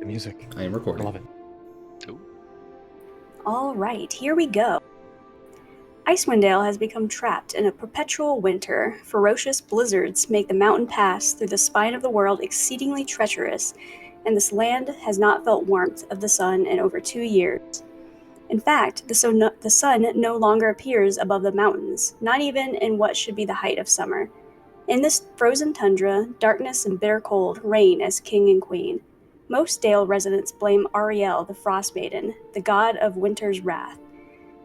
The music. I am I recording. love it. Ooh. All right, here we go. Icewind has become trapped in a perpetual winter. Ferocious blizzards make the mountain pass through the spine of the world exceedingly treacherous, and this land has not felt warmth of the sun in over 2 years. In fact, the sun no longer appears above the mountains, not even in what should be the height of summer. In this frozen tundra, darkness and bitter cold reign as king and queen. Most Dale residents blame Ariel, the Frostmaiden, the god of winter's wrath.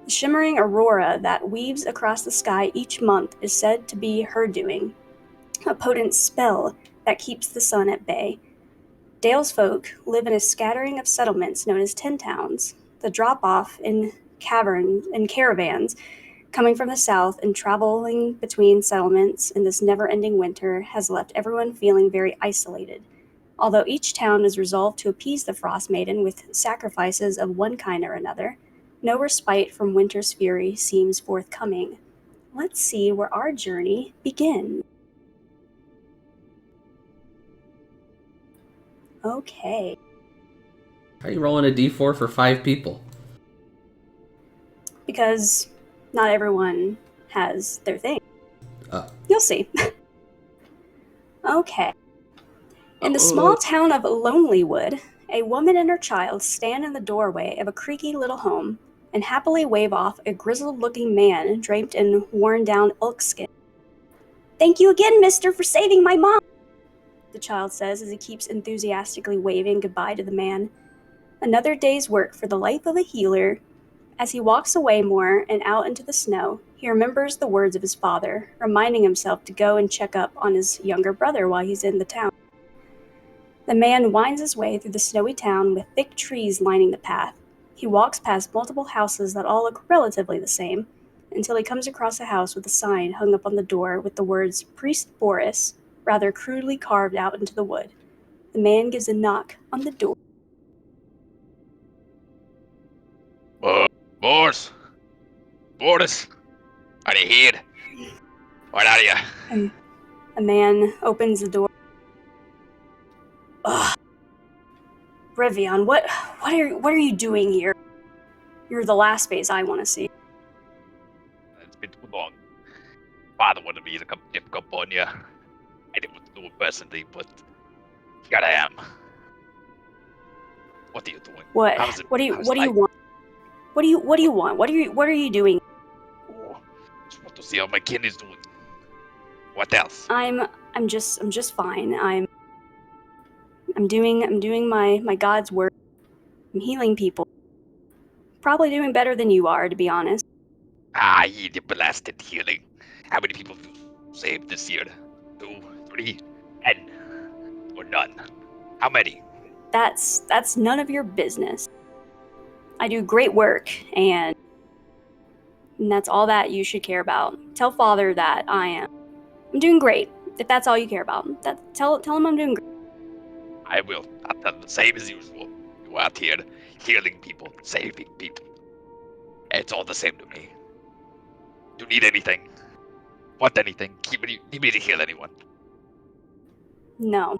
The shimmering aurora that weaves across the sky each month is said to be her doing, a potent spell that keeps the sun at bay. Dale's folk live in a scattering of settlements known as tin towns. The drop-off in caravans coming from the south and traveling between settlements in this never-ending winter has left everyone feeling very isolated. Although each town is resolved to appease the Frostmaiden with sacrifices of one kind or another, no respite from winter's fury seems forthcoming. Let's see where our journey begins. Okay. How are you rolling a d4 for 5 people? Because not everyone has their thing. You'll see. Okay. In the small town of Lonelywood, a woman and her child stand in the doorway of a creaky little home and happily wave off a grizzled-looking man draped in worn-down elk skin. "Thank you again, mister, for saving my mom," the child says as he keeps enthusiastically waving goodbye to the man. Another day's work for the life of a healer. As he walks away more and out into the snow, he remembers the words of his father, reminding himself to go and check up on his younger brother while he's in the town. The man winds his way through the snowy town with thick trees lining the path. He walks past multiple houses that all look relatively the same, until he comes across a house with a sign hung up on the door with the words "Priest Boris" rather crudely carved out into the wood. The man gives a knock on the door. Boris! Boris! Are you here? Where are you? And a man opens the door. Ugh. Brevion, what are you doing here? You're the last face I want to see. It's been too long. Father wanted me to come difficult on you. I didn't want to do it personally, but here I am. What are you doing? What? How's it- What do you how's want? life? What do you want? What are you doing? Oh, just want to see how my kid is doing. What else? I'm just fine. I'm doing my God's work. I'm healing people. Probably doing better than you are, to be honest. Ah, you the blasted healing. How many people have you saved this year? 2, 3, 10, or none? How many? That's none of your business. I do great work, and that's all that you should care about. Tell Father that I'm doing great. If that's all you care about, tell him I'm doing great. I will. I'll tell them the same as usual. You out here healing people, saving people. It's all the same to me. Do you need anything? Want anything? Need me to heal anyone? No,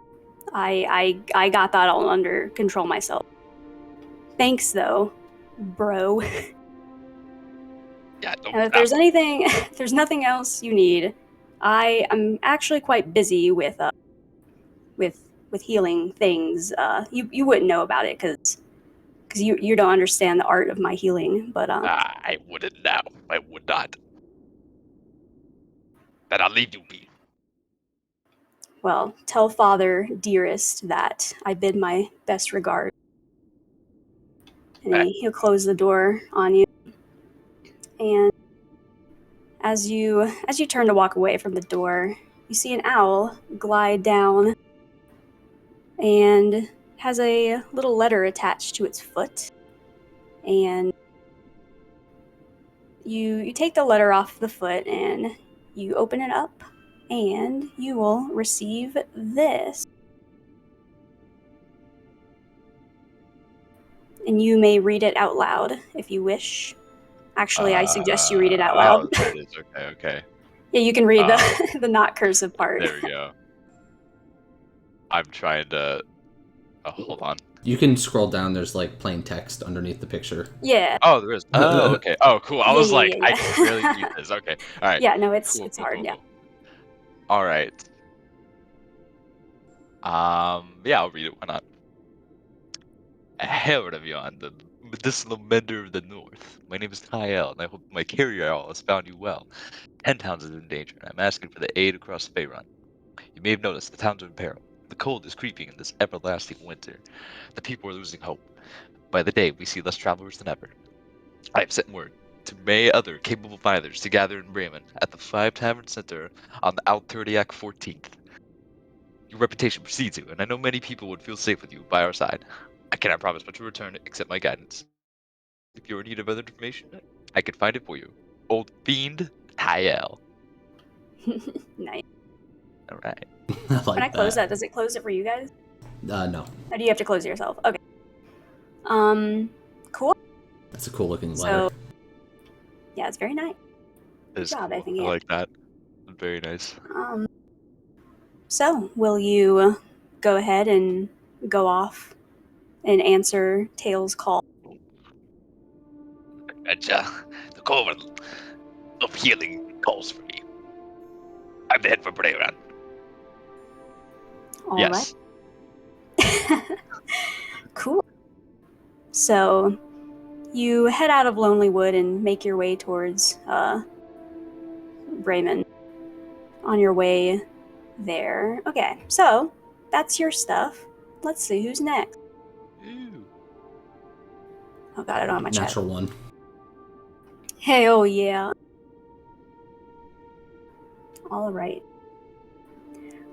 I got that all under control myself. Thanks though, bro. Yeah, don't And if there's if there's nothing else you need, I'm actually quite busy with healing things. You wouldn't know about it because you don't understand the art of my healing. But I wouldn't now. I would not. Then I'll leave you be. well, tell Father, dearest, that I bid my best regard. And he'll close the door on you. And as you turn to walk away from the door, you see an owl glide down and has a little letter attached to its foot. And you take the letter off the foot and you open it up, and you will receive this. And you may read it out loud if you wish. Actually, I suggest you read it out loud. There it is. Okay. Yeah, you can read the not cursive part. There we go. I'm trying to... Oh, hold on. You can scroll down. There's like plain text underneath the picture. Yeah. Oh, there is. Oh, okay. Oh, cool. I Yeah, was yeah, like, yeah, I yeah. can really read this. Okay. All right. Yeah, no, it's Cool, cool, hard, cool, yeah. cool. All right. Yeah, I'll read it. Why not? A herald of yon, the medicinal mender of the north. My name is Kyle, and I hope my carrier owl has found you well. 10 towns is in danger, and I'm asking for the aid across Faerun. You may have noticed the towns are in peril. The cold is creeping in this everlasting winter. The people are losing hope. By the day, we see less travelers than ever. I have sent word to may other capable fighters to gather in Bremen at the Five Tavern Center on the Alturdiak 14th. Your reputation precedes you, and I know many people would feel safe with you by our side. I cannot promise much in return except my guidance. If you're in need of other information, I can find it for you. Old Fiend Tyel. Nice. Alright. I like When I close that, does it close it for you guys? No. Or do you have to close it yourself? Okay. Cool. That's a cool looking letter. So, yeah, it's very nice. Good It's job, cool. I think. I Yeah. like that. Very nice. So, will you go ahead and go off and answer Tails' call? The call of healing calls for me. I'm the head for Breran. All Yes. right. Cool. So, you head out of Lonely Wood and make your way towards Bremen. On your way there. Okay, so that's your stuff. Let's see who's next. Ooh. Oh, got it on my chat. Natural one. Hey, oh yeah. All right.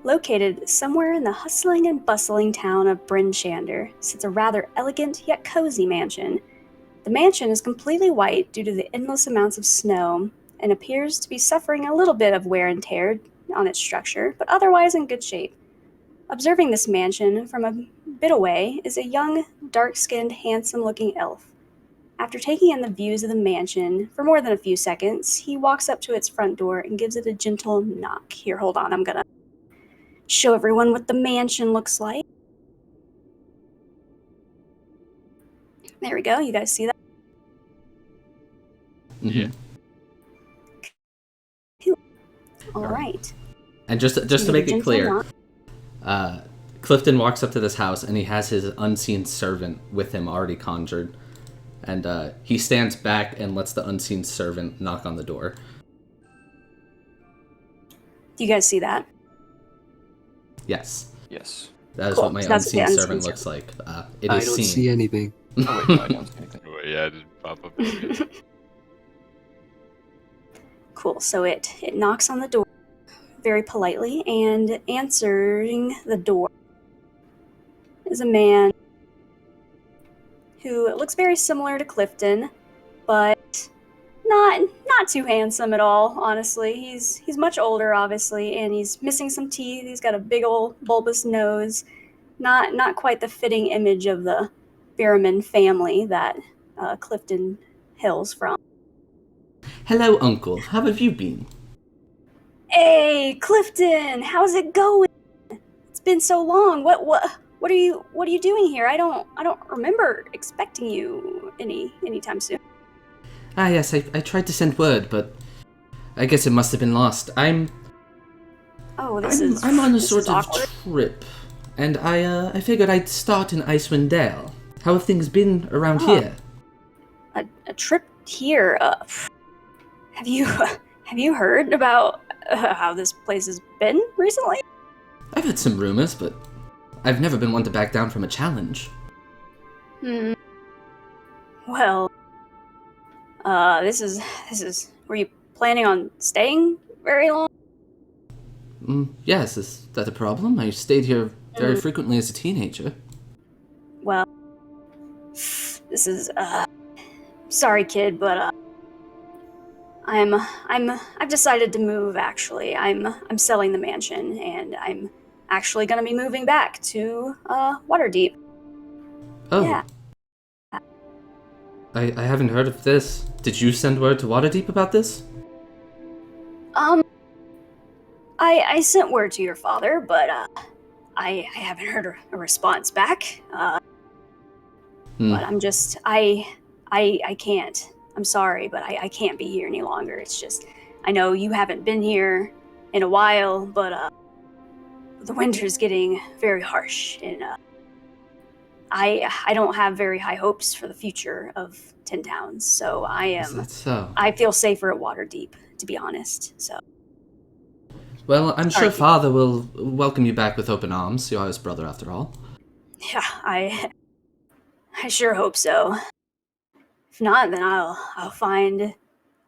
Located somewhere in the hustling and bustling town of Bryn-Shander sits a rather elegant yet cozy mansion. The mansion is completely white due to the endless amounts of snow and appears to be suffering a little bit of wear and tear on its structure, but otherwise in good shape. Observing this mansion from a bit away is a young, dark-skinned, handsome-looking elf. After taking in the views of the mansion for more than a few seconds, he walks up to its front door and gives it a gentle knock. Here, hold on, I'm gonna show everyone what the mansion looks like. There we go, you guys see that? Mm-hmm. Yeah. All right. And just to Give make a it gentle clear, knock. Clifton walks up to this house and he has his unseen servant with him already conjured. And he stands back and lets the unseen servant knock on the door. Do you guys see that? Yes. Yes. That is Cool. what my So that's unseen the unseen servant looks like. It I is don't seen. see anything. Oh wait, no, I don't see anything. Wait, yeah, I didn't pop up. Cool. So it knocks on the door very politely, and answering the door is a man who looks very similar to Clifton, but not too handsome at all, honestly. He's much older, obviously, and he's missing some teeth. He's got a big old bulbous nose. Not quite the fitting image of the Bierman family that Clifton hails from. Hello, Uncle. How have you been? Hey, Clifton, how's it going? It's been so long. What are you doing here? I don't remember expecting you anytime soon. Ah, yes, I tried to send word, but I guess it must have been lost. I'm Oh, I'm on a this sort is of awkward. trip, and I figured I'd start in Icewind Dale. How have things been around Oh. here? A trip here. Have you heard about how this place has been recently? I've heard some rumors, but I've never been one to back down from a challenge. Well, this is. Were you planning on staying very long? Yes, is that a problem? I stayed here very frequently as a teenager. Well, this is. Sorry, kid, but I've decided to move. Actually, I'm selling the mansion, and I'm actually gonna be moving back to Waterdeep. Oh. Yeah. I haven't heard of this. Did you send word to Waterdeep about this? I sent word to your father, but I haven't heard a response back. But I'm just, I can't. I'm sorry, but I can't be here any longer. It's just, I know you haven't been here in a while, but the winter's getting very harsh, and I don't have very high hopes for the future of Tin Towns. So Is that so? I feel safer at Waterdeep, to be honest. So. Well, I'm Sorry. sure Father will welcome you back with open arms. You are his brother, after all. Yeah, I sure hope so. If not, then I'll find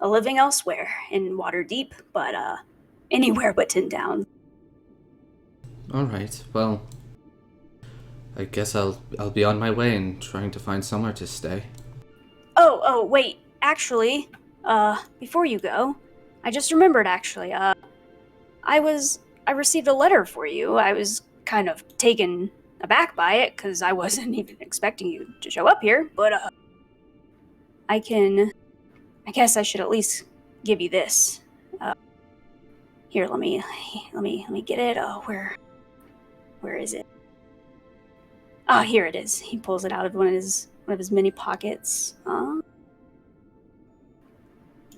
a living elsewhere in Waterdeep, but anywhere but Tin Town. All right. Well, I guess I'll be on my way and trying to find somewhere to stay. Oh, wait. Actually, before you go, I just remembered. Actually, I received a letter for you. I was kind of taken aback by it because I wasn't even expecting you to show up here. But I guess I should at least give you this. Here, let me get it. Oh, where is it? Ah, here it is. He pulls it out of one of his many pockets.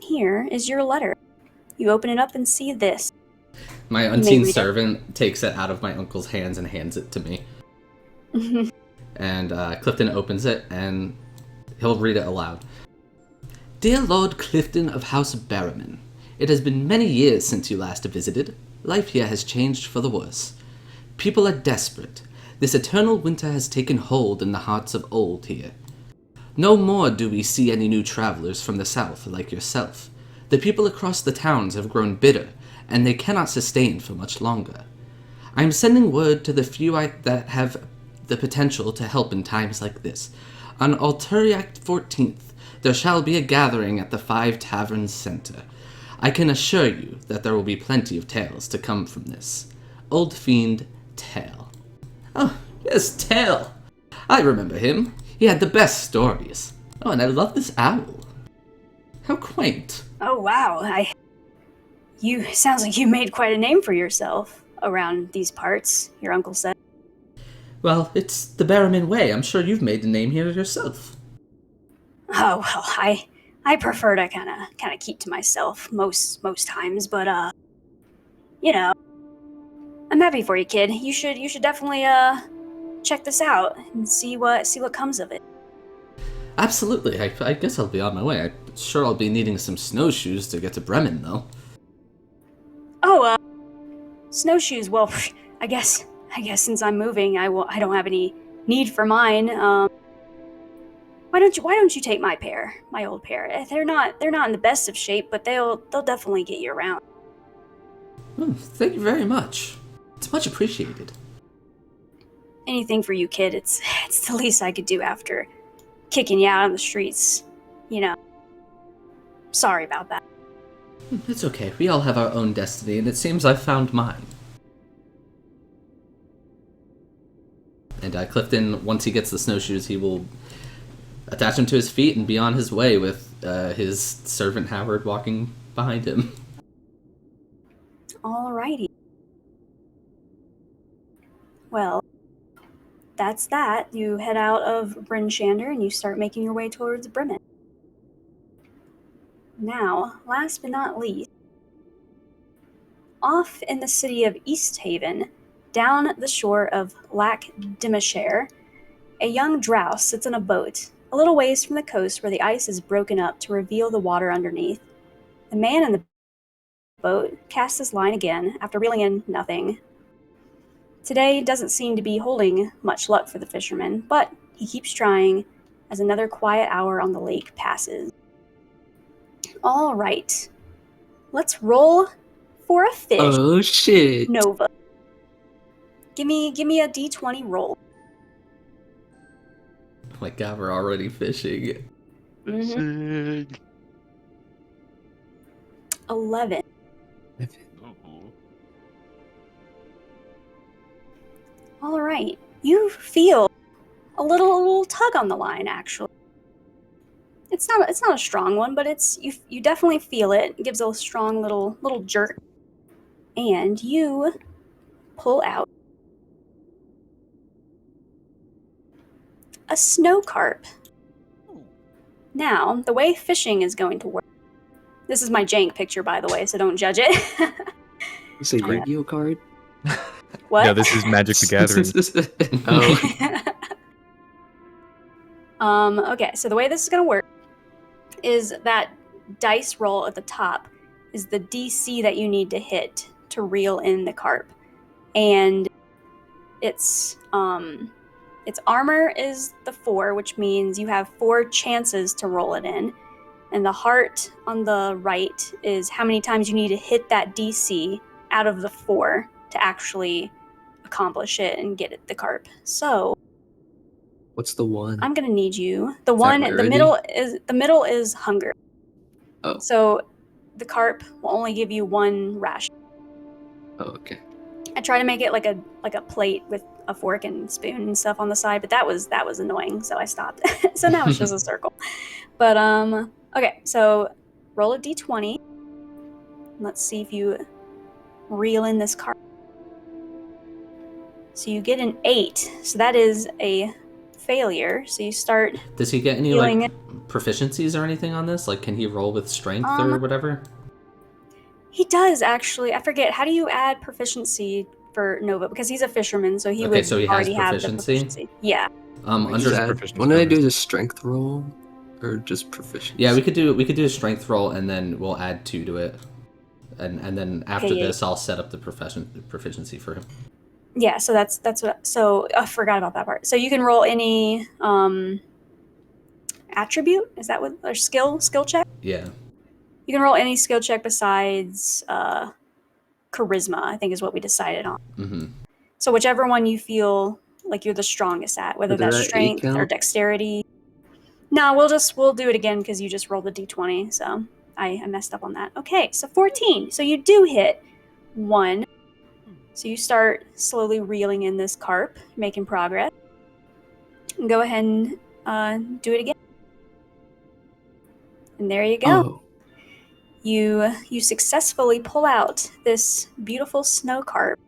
Here is your letter. You open it up and see this. My unseen servant takes it out of my uncle's hands and hands it to me. And Clifton opens it and he'll read it aloud. Dear Lord Clifton of House Barrowman, it has been many years since you last visited. Life here has changed for the worse. People are desperate. This eternal winter has taken hold in the hearts of old here. No more do we see any new travelers from the south like yourself. The people across the towns have grown bitter, and they cannot sustain for much longer. I am sending word to the few that have the potential to help in times like this. On Alturiac 14th, there shall be a gathering at the Five Taverns Center. I can assure you that there will be plenty of tales to come from this. Old Fiend Tail. Oh, yes, Tail. I remember him. He had the best stories. Oh, and I love this owl. How quaint. Oh wow, you sounds like you made quite a name for yourself around these parts, your uncle said. Well, it's the Barrowman way. I'm sure you've made a name here yourself. Oh well, I prefer to kind of keep to myself most times, but you know, I'm happy for you, kid. You should definitely check this out and see what comes of it. Absolutely. I guess I'll be on my way. I'm sure I'll be needing some snowshoes to get to Bremen, though. Oh, snowshoes. Well, I guess since I'm moving, I don't have any need for mine. Why don't you take my old pair? They're not in the best of shape, but they'll definitely get you around. Oh, thank you very much. It's much appreciated. Anything for you, kid. It's the least I could do after kicking you out on the streets. You know. Sorry about that. It's okay. We all have our own destiny, and it seems I've found mine. And Clifton, once he gets the snowshoes, he will attach them to his feet and be on his way with his servant Howard walking behind him. Alrighty. Well, that's that. You head out of Bryn Shander and you start making your way towards Bremen. Now, last but not least, off in the city of East Haven, down the shore of Lac Dimashare, a young drow sits in a boat, a little ways from the coast where the ice is broken up to reveal the water underneath. The man in the boat casts his line again after reeling in nothing. Today doesn't seem to be holding much luck for the fisherman, but he keeps trying as another quiet hour on the lake passes. All right, let's roll for a fish. Oh shit! Nova. Give me a d20 roll. Oh my god, we're already fishing. Mm-hmm. 11. All right, you feel a little tug on the line. Actually, it's not a strong one, but you definitely feel it. It gives a strong little jerk, and you pull out a snow carp. Now, the way fishing is going to work. This is my jank picture, by the way, so don't judge it. It's a Yu-Gi-Oh card. What? No, this is Magic the Gathering. Okay, so the way this is going to work is that dice roll at the top is the DC that you need to hit to reel in the carp. And its armor is the 4, which means you have 4 chances to roll it in. And the heart on the right is how many times you need to hit that DC out of the 4 to actually accomplish it and get it, the carp. So What's the one? I'm gonna need you. The one, the middle is hunger. Oh. So the carp will only give you 1 ration. Oh, okay. I try to make it like a plate with a fork and spoon and stuff on the side, but that was annoying, so I stopped. So now it's just a circle. But okay, so roll a d20. Let's see if you reel in this carp. So you get an 8. So that is a failure. So you start. Does he get any feeling like proficiencies or anything on this? Like, can he roll with strength or whatever? He does actually. I forget. How do you add proficiency for Nova? Because he's a fisherman, so he would so he already has have the proficiency. Yeah. Under What did I do? Is a strength roll or just proficiency? Yeah, we could do a strength roll and then we'll add 2 to it, and then after this I'll set up the proficiency for him. Yeah, so that's what. So I forgot about that part. So you can roll any attribute. Is that what, or skill check? Yeah. You can roll any skill check besides charisma, I think is what we decided on. Mm-hmm. So whichever one you feel like you're the strongest at, whether that's strength or dexterity. No, we'll do it again because you just rolled a d20, so I messed up on that. Okay, so 14. So you do hit 1. So you start slowly reeling in this carp, making progress. And go ahead and do it again. And there you go. Oh. You successfully pull out this beautiful snow carp.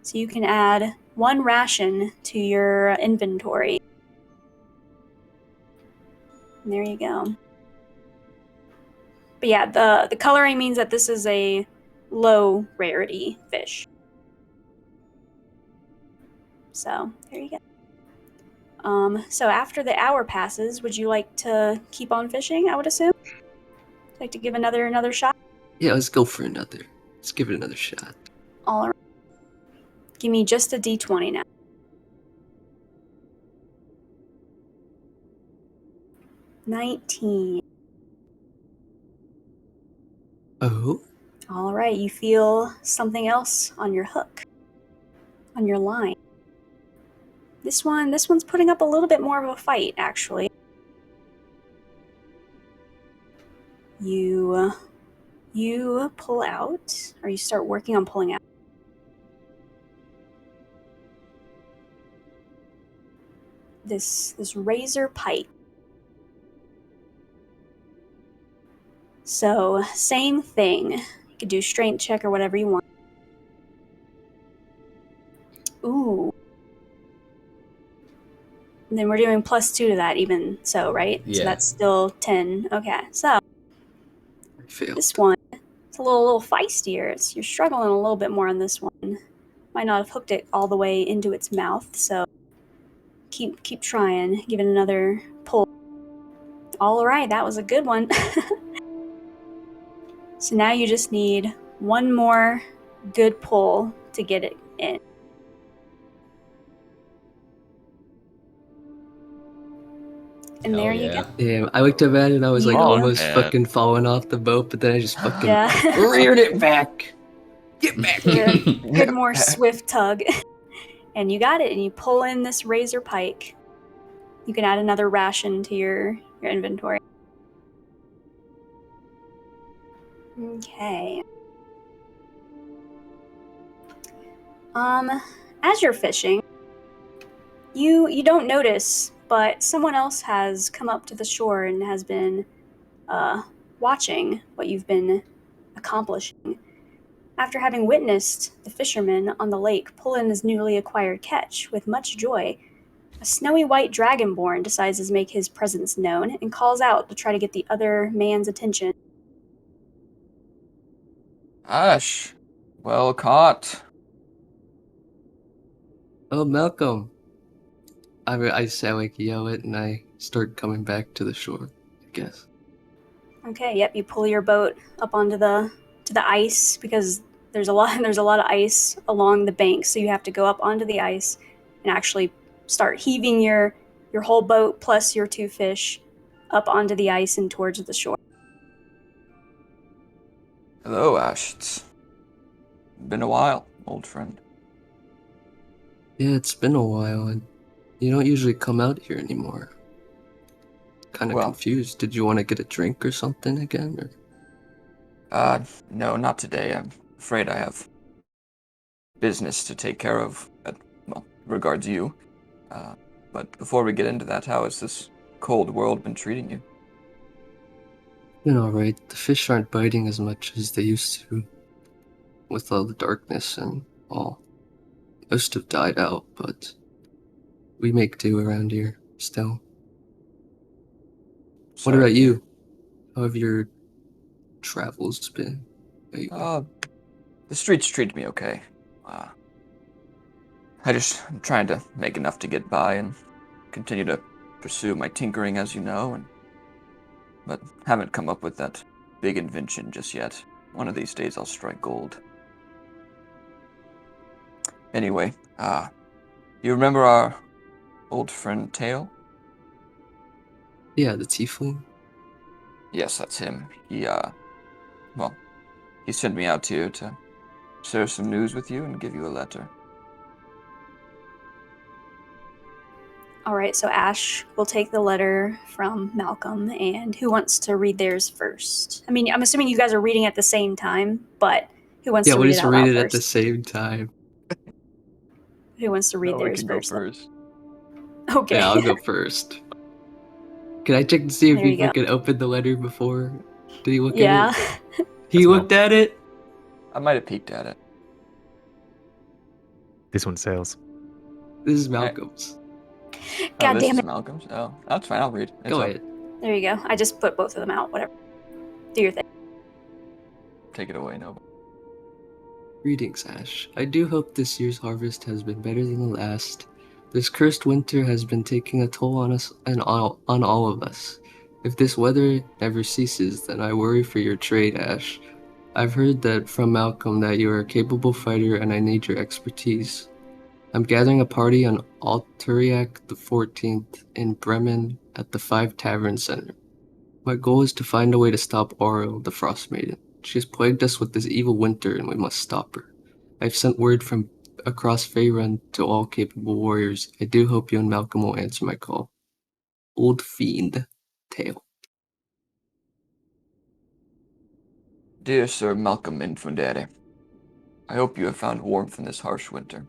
So you can add 1 ration to your inventory. And there you go. But yeah, the coloring means that this is a low rarity fish. So there you go. So after the hour passes, would you like to keep on fishing, I would assume? Like to give another shot? Yeah, let's go for another. Let's give it another shot. All right. Give me just a d20 now. 19. Oh. All right, you feel something else on your hook, on your line. This one's putting up a little bit more of a fight, actually. You pull out, or you start working on pulling out. This razor pike. So, same thing. You could do strength check or whatever you want. Ooh. And then we're doing +2 to that even so, right? Yeah. So that's still 10. Okay, so I failed. this one, it's a little feistier. You're struggling a little bit more on this one. Might not have hooked it all the way into its mouth, so keep trying. Give it another pull. All right, that was a good one. So now you just need 1 more good pull to get it in. And there you go. Damn, I looked up at it and I was like Oh, almost man. fucking falling off the boat, but then I just fucking Yeah. reared it back. Get back here. Good more swift tug. And you got it, and you pull in this razor pike. You can add another ration to your inventory. Okay. As you're fishing, you don't notice, but someone else has come up to the shore and has been watching what you've been accomplishing. After having witnessed the fisherman on the lake pull in his newly acquired catch with much joy, A snowy white dragonborn decides to make his presence known and calls out to try to get the other man's attention. Ash, well caught. Oh, Malcolm. I say like yell it and I start coming back to the shore, I guess. Okay, yep, you pull your boat up onto the ice because there's a lot of ice along the bank, so you have to go up onto the ice and actually start heaving your whole boat plus your 2 fish up onto the ice and towards the shore. Hello, Ash. It's been a while, old friend. Yeah, it's been a while and you don't usually come out here anymore. Kind of Well- confused. Did you want to get a drink or something again? Or... No, not today. I'm afraid I have business to take care of that, well, regards you. But before we get into that, how has this cold world been treating you? Been alright. The fish aren't biting as much as they used to. With all the darkness and all. Most have died out, but we make do around here still. What Sorry about to hear. you? How have your travels been lately? The streets treat me okay. I'm trying to make enough to get by and continue to pursue my tinkering, as you know, but haven't come up with that big invention just yet. One of these days I'll strike gold. Anyway, you remember our old friend Tail? Yeah, the tiefling? Yes, that's him. He sent me out here to share some news with you and give you a letter. All right, so Ash will take the letter from Malcolm, and who wants to read theirs first? I mean, I'm assuming you guys are reading at the same time, but who wants Yeah, to we'll read it just out read loud it at the first? same time. Who wants to read No, I theirs can go first? first. Okay. Yeah, I'll go first. Can I check to see if There you he go. fucking opened the letter before? Did he look Yeah. at it? He looked at it? I might have peeked at it. This one sails. This is Malcolm's. God This damn is it. Malcolm's? Oh, that's fine. I'll read. It's Go up. ahead. There you go. I just put both of them out. Whatever. Do your thing. Take it away, Nova. Greetings, Ash. I do hope this year's harvest has been better than the last. This cursed winter has been taking a toll on us and on all of us. If this weather never ceases, then I worry for your trade, Ash. I've heard that from Malcolm that you are a capable fighter and I need your expertise. I'm gathering a party on Alturiak the 14th in Bremen at the 5 Tavern Center. My goal is to find a way to stop Auril, the Frostmaiden. She has plagued us with this evil winter and we must stop her. I've sent word from across Faerun to all capable warriors. I do hope you and Malcolm will answer my call. Old Fiend. Tail. Dear Sir Malcolm Infundere, I hope you have found warmth in this harsh winter.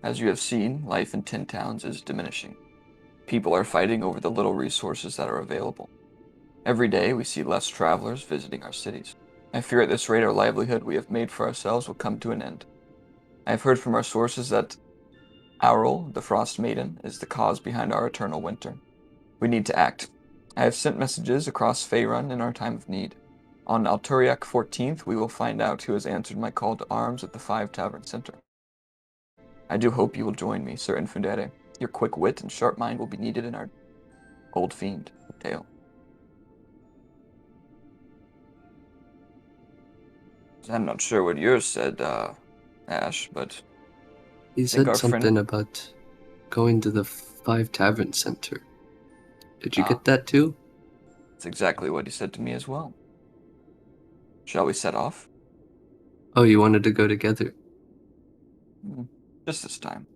As you have seen, life in Tin Towns is diminishing. People are fighting over the little resources that are available. Every day we see less travelers visiting our cities. I fear at this rate our livelihood we have made for ourselves will come to an end. I have heard from our sources that Auril, the Frost Maiden, is the cause behind our eternal winter. We need to act. I have sent messages across Faerun in our time of need. On Alturiak 14th, we will find out who has answered my call to arms at the 5 Tavern Center. I do hope you will join me, Sir Infundere. Your quick wit and sharp mind will be needed in our old fiend, Tail. I'm not sure what yours said, Ash, but He think said our something friend- about going to the 5 Tavern Center. Did you Ah. get that too? that's exactly what he said to me as well. Shall we set off? Oh, you wanted to go together. Just this time.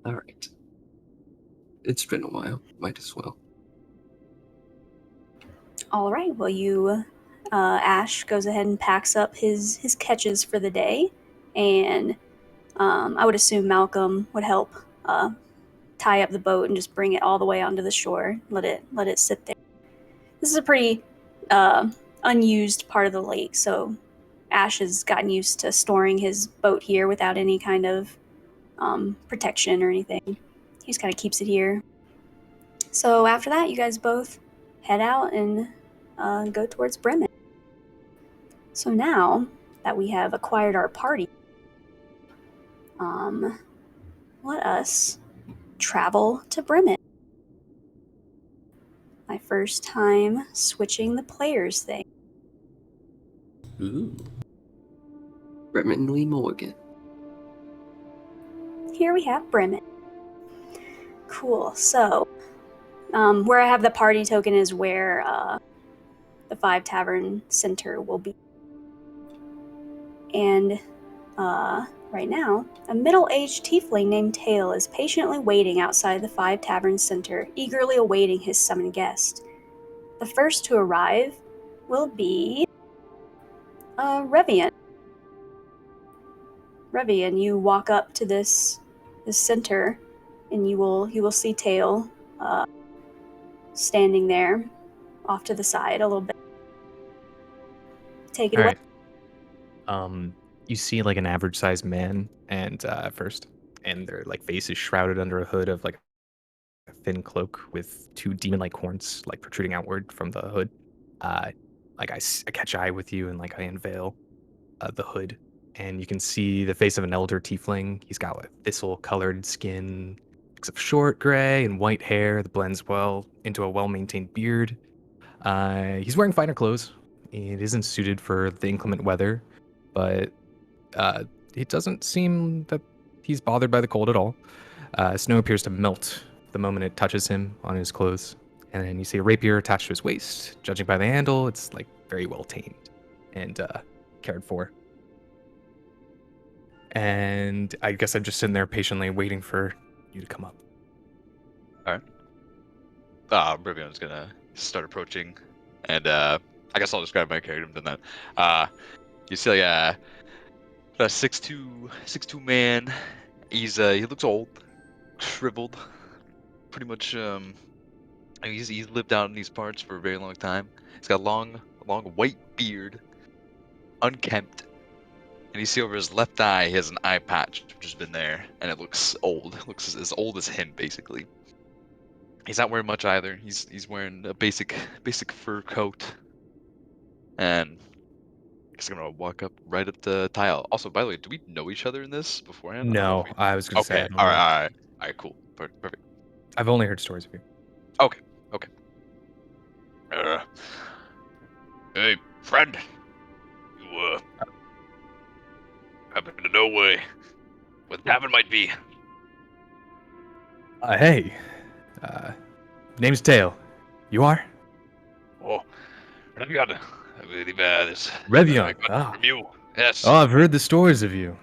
Alright. It's been a while. Might as well. All right. Well, Ash goes ahead and packs up his catches for the day, and I would assume Malcolm would help tie up the boat and just bring it all the way onto the shore. Let it sit there. This is a pretty unused part of the lake, so Ash has gotten used to storing his boat here without any kind of protection or anything. He just kind of keeps it here. So after that, you guys both head out and go towards Bremen. So now that we have acquired our party, let us travel to Bremen. My first time switching the players thing. Ooh. Bremen Lee Morgan. Here we have Bremen. Cool. So, where I have the party token is where the 5 Tavern Center will be. And right now, a middle-aged tiefling named Tail is patiently waiting outside the 5 Tavern Center, eagerly awaiting his summoned guest. The first to arrive will be Revian. Revian, you walk up to this center, and you will see Tail standing there, off to the side a little bit. Take it All away. right. You see like an average-sized man, and first, and their like face is shrouded under a hood of like a thin cloak with 2 demon-like horns like protruding outward from the hood. Like I catch eye with you, and like I unveil the hood, and you can see the face of an elder tiefling. He's got like thistle-colored skin, mix of short gray and white hair that blends well into a well-maintained beard. He's wearing finer clothes. It isn't suited for the inclement weather, but it doesn't seem that he's bothered by the cold at all. Snow appears to melt the moment it touches him on his clothes. And then you see a rapier attached to his waist. Judging by the handle, it's like very well tamed and cared for. And I guess I'm just sitting there patiently waiting for you to come up. Alright. Rivian's gonna start approaching, and I guess I'll describe my character than that. You see like a 6'2" man. He looks old, shriveled, pretty much. He's lived out in these parts for a very long time. He's got a long white beard, unkempt, and you see over his left eye he has an eye patch which has been there, and it looks old. It looks as old as him, basically. He's not wearing much either. He's wearing a basic fur coat, and I guess I'm gonna walk up right up to Tile. Also, by the way, do we know each other in this beforehand? I don't know No, if I was going to say I Okay. don't All know. right. All right. Cool. Perfect. I've only heard stories of you. Okay. Hey, friend. You happen to know where the tavern might be? Hey, name's Tail. You are? Oh, Revian. I believe this. Revian. I got from you. Yes. Oh, I've heard the stories of you.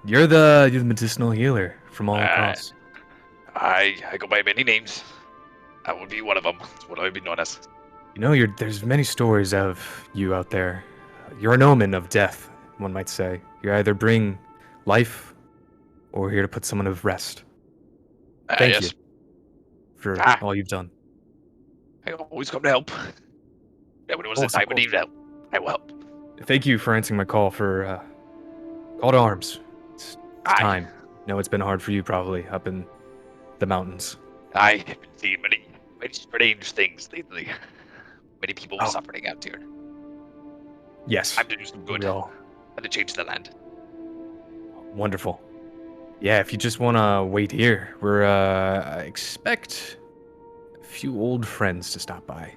You're the medicinal healer from all across. I go by many names. That would be one of them. That's what I've been known as. You know, there's many stories of you out there. You're an omen of death, one might say. You either bring life or here to put someone to rest. Thank you Yes. for all you've done. I always come to help. When it was a time of need help, I will help. Thank you for answering my call for call to arms. It's time. No, it's been hard for you probably up in the mountains. I have been seeing many strange things lately. Many people suffering out here. Yes. Time to do some good. Time to change the land. Wonderful. Yeah, if you just want to wait here, I expect a few old friends to stop by.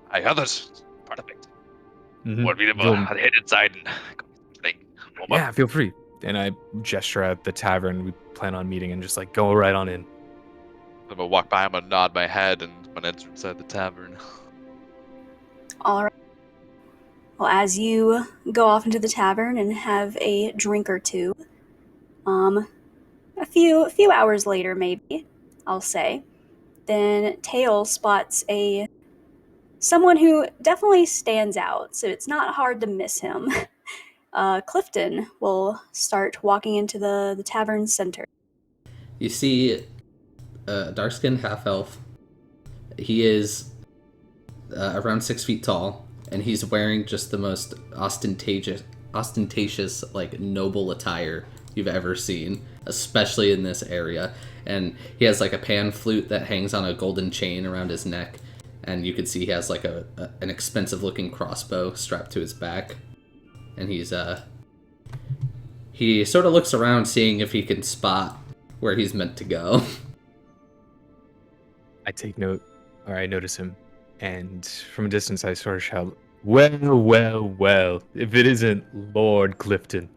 Hi, others. Perfect. Mm-hmm. Want me to head inside and yeah, feel free. And I gesture at the tavern we plan on meeting and just like go right on in. I'm gonna walk by, I'm gonna nod my head, and I'm gonna enter inside the tavern. All right. Well, as you go off into the tavern and have a drink or two, a few hours later, maybe I'll say, then Tail spots someone who definitely stands out. So it's not hard to miss him. Clifton will start walking into the tavern center. You see a dark-skinned half-elf. He is around 6 feet tall, and he's wearing just the most ostentatious, like, noble attire you've ever seen. especially in this area. And he has like a pan flute that hangs on a golden chain around his neck, and you can see he has like an expensive looking crossbow strapped to his back. And he sort of looks around, seeing if he can spot where he's meant to go. I take note, or I notice him, and from a distance I sort of shout, "Well, well, well, if it isn't Lord Clifton."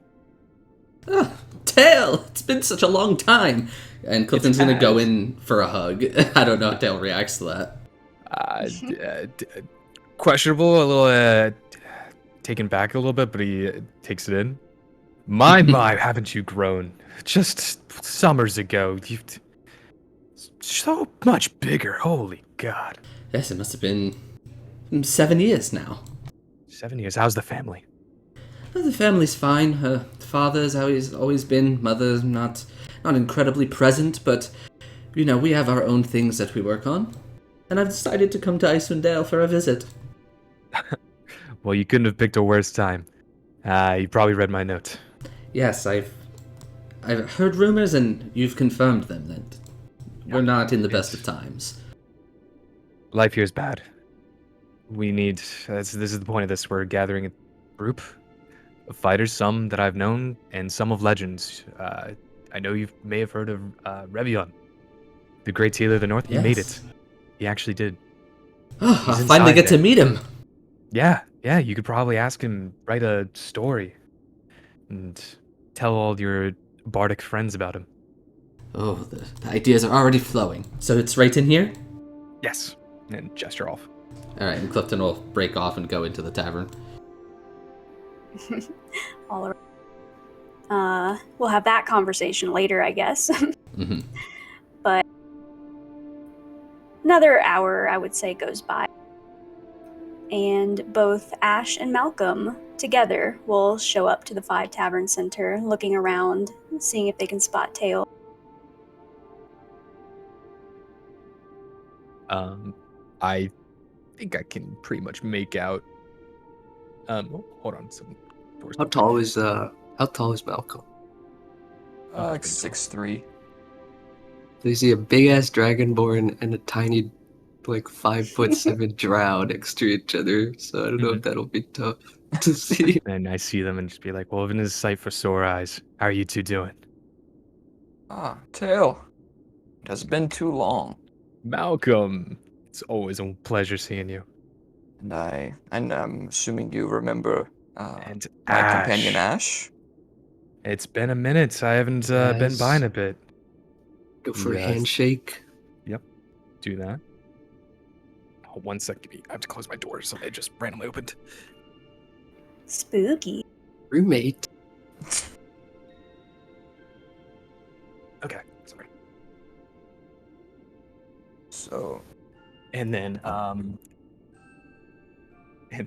Ah, Tail, it's been such a long time. And Clifton's going to go in for a hug. I don't know how Tail reacts to that. Questionable, a little taken back a little bit, but he takes it in. My, haven't you grown? Just summers ago, you so much bigger. Holy God. Yes, it must have been 7 years now. 7 years. How's the family? Well, the family's fine. Her father's how he's always been. Mother's not incredibly present, but, you know, we have our own things that we work on. And I've decided to come to Icewind Dale for a visit. Well, you couldn't have picked a worse time. You probably read my note. Yes, I've heard rumors, and you've confirmed them that we're not in the best of times. Life here is bad. We need... this is the point of this. We're gathering a group of fighters, some that I've known, and some of legends. I know you may have heard of Revion, the great healer of the North. He made it. He actually did. Oh, I finally get to meet him. Yeah, you could probably ask him, write a story, and tell all your bardic friends about him. Oh, the ideas are already flowing. So it's right in here? Yes, and gesture off. Alright, and Clifton will break off and go into the tavern. All right. We'll have that conversation later, I guess. Mm-hmm. But another hour, I would say, goes by. And both Ash and Malcolm together will show up to the 5 Tavern Center, looking around, seeing if they can spot Tail. I think I can pretty much make out. Hold on. Some doors. How tall is Malcolm? Like 6'3". They see a big ass dragonborn and a tiny, like 5'7" drow next to each other. So I don't know if that'll be tough to see. And I see them and just be like, "Woven is sight for sore eyes. How are you two doing?" Tail. It has been too long. Malcolm, it's always a pleasure seeing you. And I'm assuming you remember And my Ash. companion Ash. It's been a minute. I haven't been by in a bit. Go for a Yes. handshake. Yep. Do that. Oh, 1 second. I have to close my door, so it just randomly opened. Spooky. Roommate. Okay, sorry. So, And then, and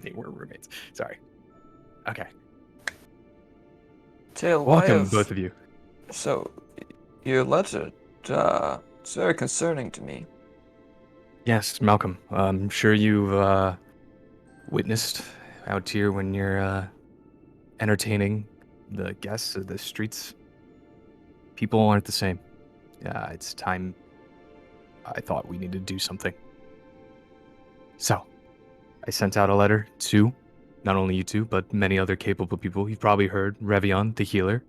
they were roommates. Sorry. Okay. Tail, Welcome, both of you. So, your letter, it's very concerning to me. Yes, Malcolm. I'm sure you've witnessed out here when you're entertaining the guests of the streets. People aren't the same. It's time. I thought we needed to do something. So, I sent out a letter to not only you two, but many other capable people. You've probably heard Revion, the healer.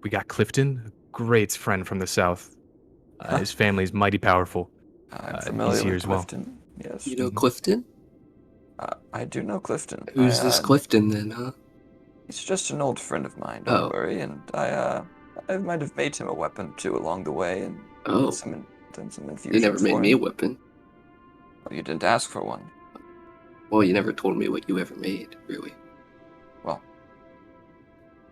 We got Clifton, a great friend from the south. His family's mighty powerful. I'm he's familiar here with as well. Clifton. Yes. You know Clifton? I do know Clifton. Who's this Clifton then, huh? He's just an old friend of mine, don't worry. And I might have made him a weapon too along the way, and done some infusions. You never made me a weapon. Well, you didn't ask for one. Well, you never told me what you ever made, really. Well,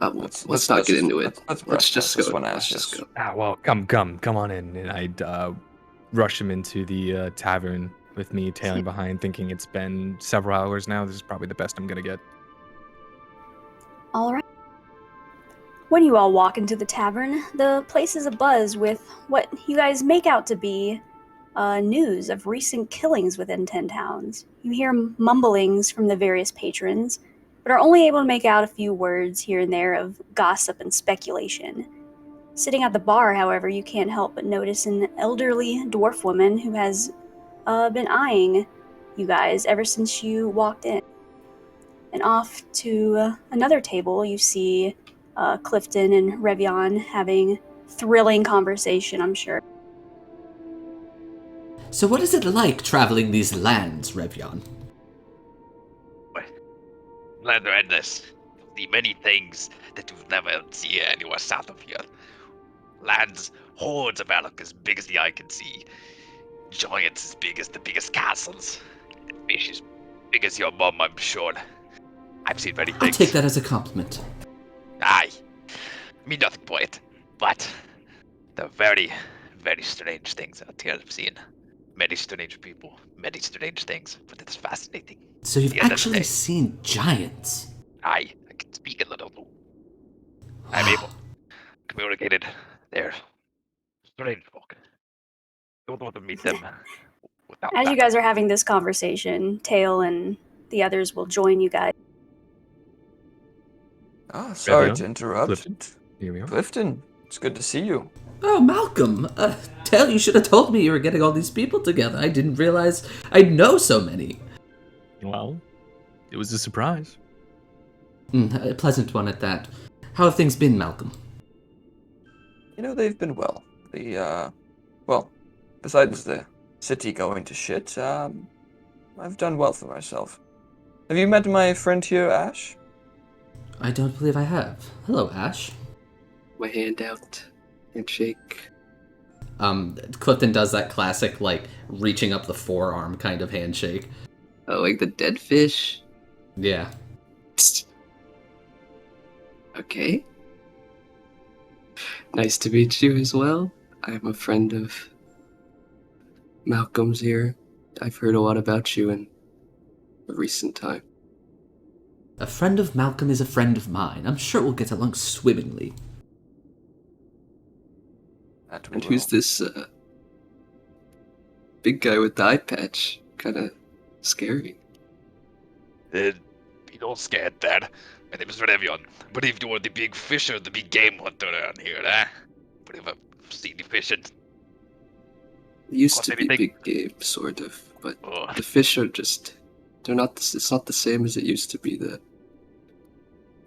let's not get into it. Let's just go. Let's just go. Well, come on in. And I'd rush him into the tavern with me tailing behind, thinking it's been several hours now. This is probably the best I'm gonna get. All right. When you all walk into the tavern, the place is abuzz with what you guys make out to be news of recent killings within 10 towns. You hear mumblings from the various patrons, but are only able to make out a few words here and there of gossip and speculation. Sitting at the bar, however, you can't help but notice an elderly dwarf woman who has been eyeing you guys ever since you walked in. And off to another table, you see Clifton and Revion having thrilling conversation, I'm sure. So what is it like traveling these lands, Revion? Lands are endless. The many things that you've never seen anywhere south of here. Lands, hordes of elk as big as the eye can see. Giants as big as the biggest castles. And fish as big as your mum, I'm sure. I've seen many I'll things. take that as a compliment. Aye. I mean nothing by it. But the very, very strange things out here I've seen. Many strange people, many strange things, but it's fascinating. So you've The end of the actually day. seen giants? I can speak a little. I'm able to communicate. They're strange folk. Don't want to meet them without As that. you guys are having this conversation, Tail and the others will join you guys. Sorry Revion? to interrupt. Clifton? Here we are. Clifton, it's good to see you. Oh, Malcolm! Tail, you should have told me you were getting all these people together. I didn't realize I'd know so many. Well, it was a surprise. A pleasant one at that. How have things been, Malcolm? You know, they've been well. Well, besides the city going to shit, I've done well for myself. Have you met my friend here, Ash? I don't believe I have. Hello, Ash. My hand out. Handshake. Clifton does that classic, like, reaching up the forearm kind of handshake. Oh, like the dead fish. Yeah. Okay. Nice to meet you as well. I'm a friend of Malcolm's here. I've heard a lot about you in a recent time. A friend of Malcolm is a friend of mine. I'm sure we'll get along swimmingly. That we And will. who's this big guy with the eye patch? Kinda scary. Be not scared, Dad. My name is Revion. I believe you are the big fisher, the big game hunter around here, eh? I believe I've seen you fishing. It used Caught to be anything? big game, sort of, but Oh, the fish are just... They're not... It's not the same as it used to be. The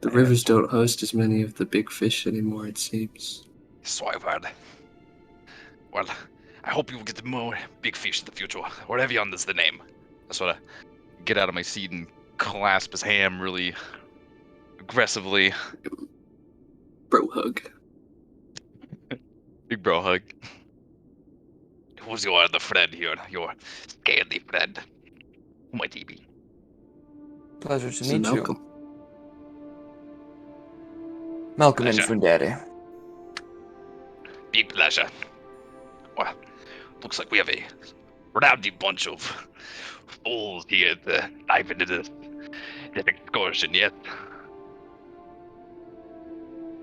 rivers don't host as many of the big fish anymore, it seems. so I've heard. Well, I hope you will get more big fish in the future. Or Revion is the name. I sort of get out of my seat and clasp his ham really aggressively. Bro hug. Big bro hug. Who's your other friend here? Your scaly friend? Who might he be? Pleasure to This is meet you. Malcolm. Malcolm Pleasure. Infundaddy. Big pleasure. Well, looks like we have a rowdy bunch of fools here to dive into this excursion, yes?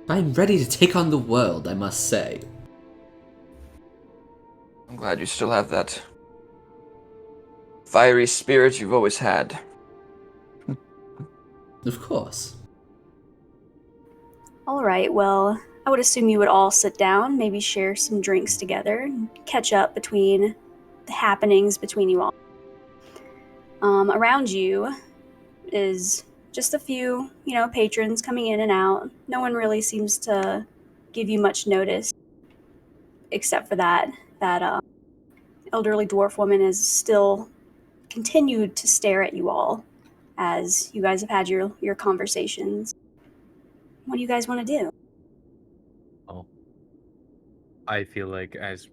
I'm ready to take on the world, I must say. I'm glad you still have that fiery spirit you've always had. Of course. All right, well, I would assume you would all sit down, maybe share some drinks together, and catch up between the happenings between you all. Around you is just a few, patrons coming in and out. No one really seems to give you much notice, except for that elderly dwarf woman has still continued to stare at you all as you guys have had your conversations. What do you guys want to do? Oh. I feel like as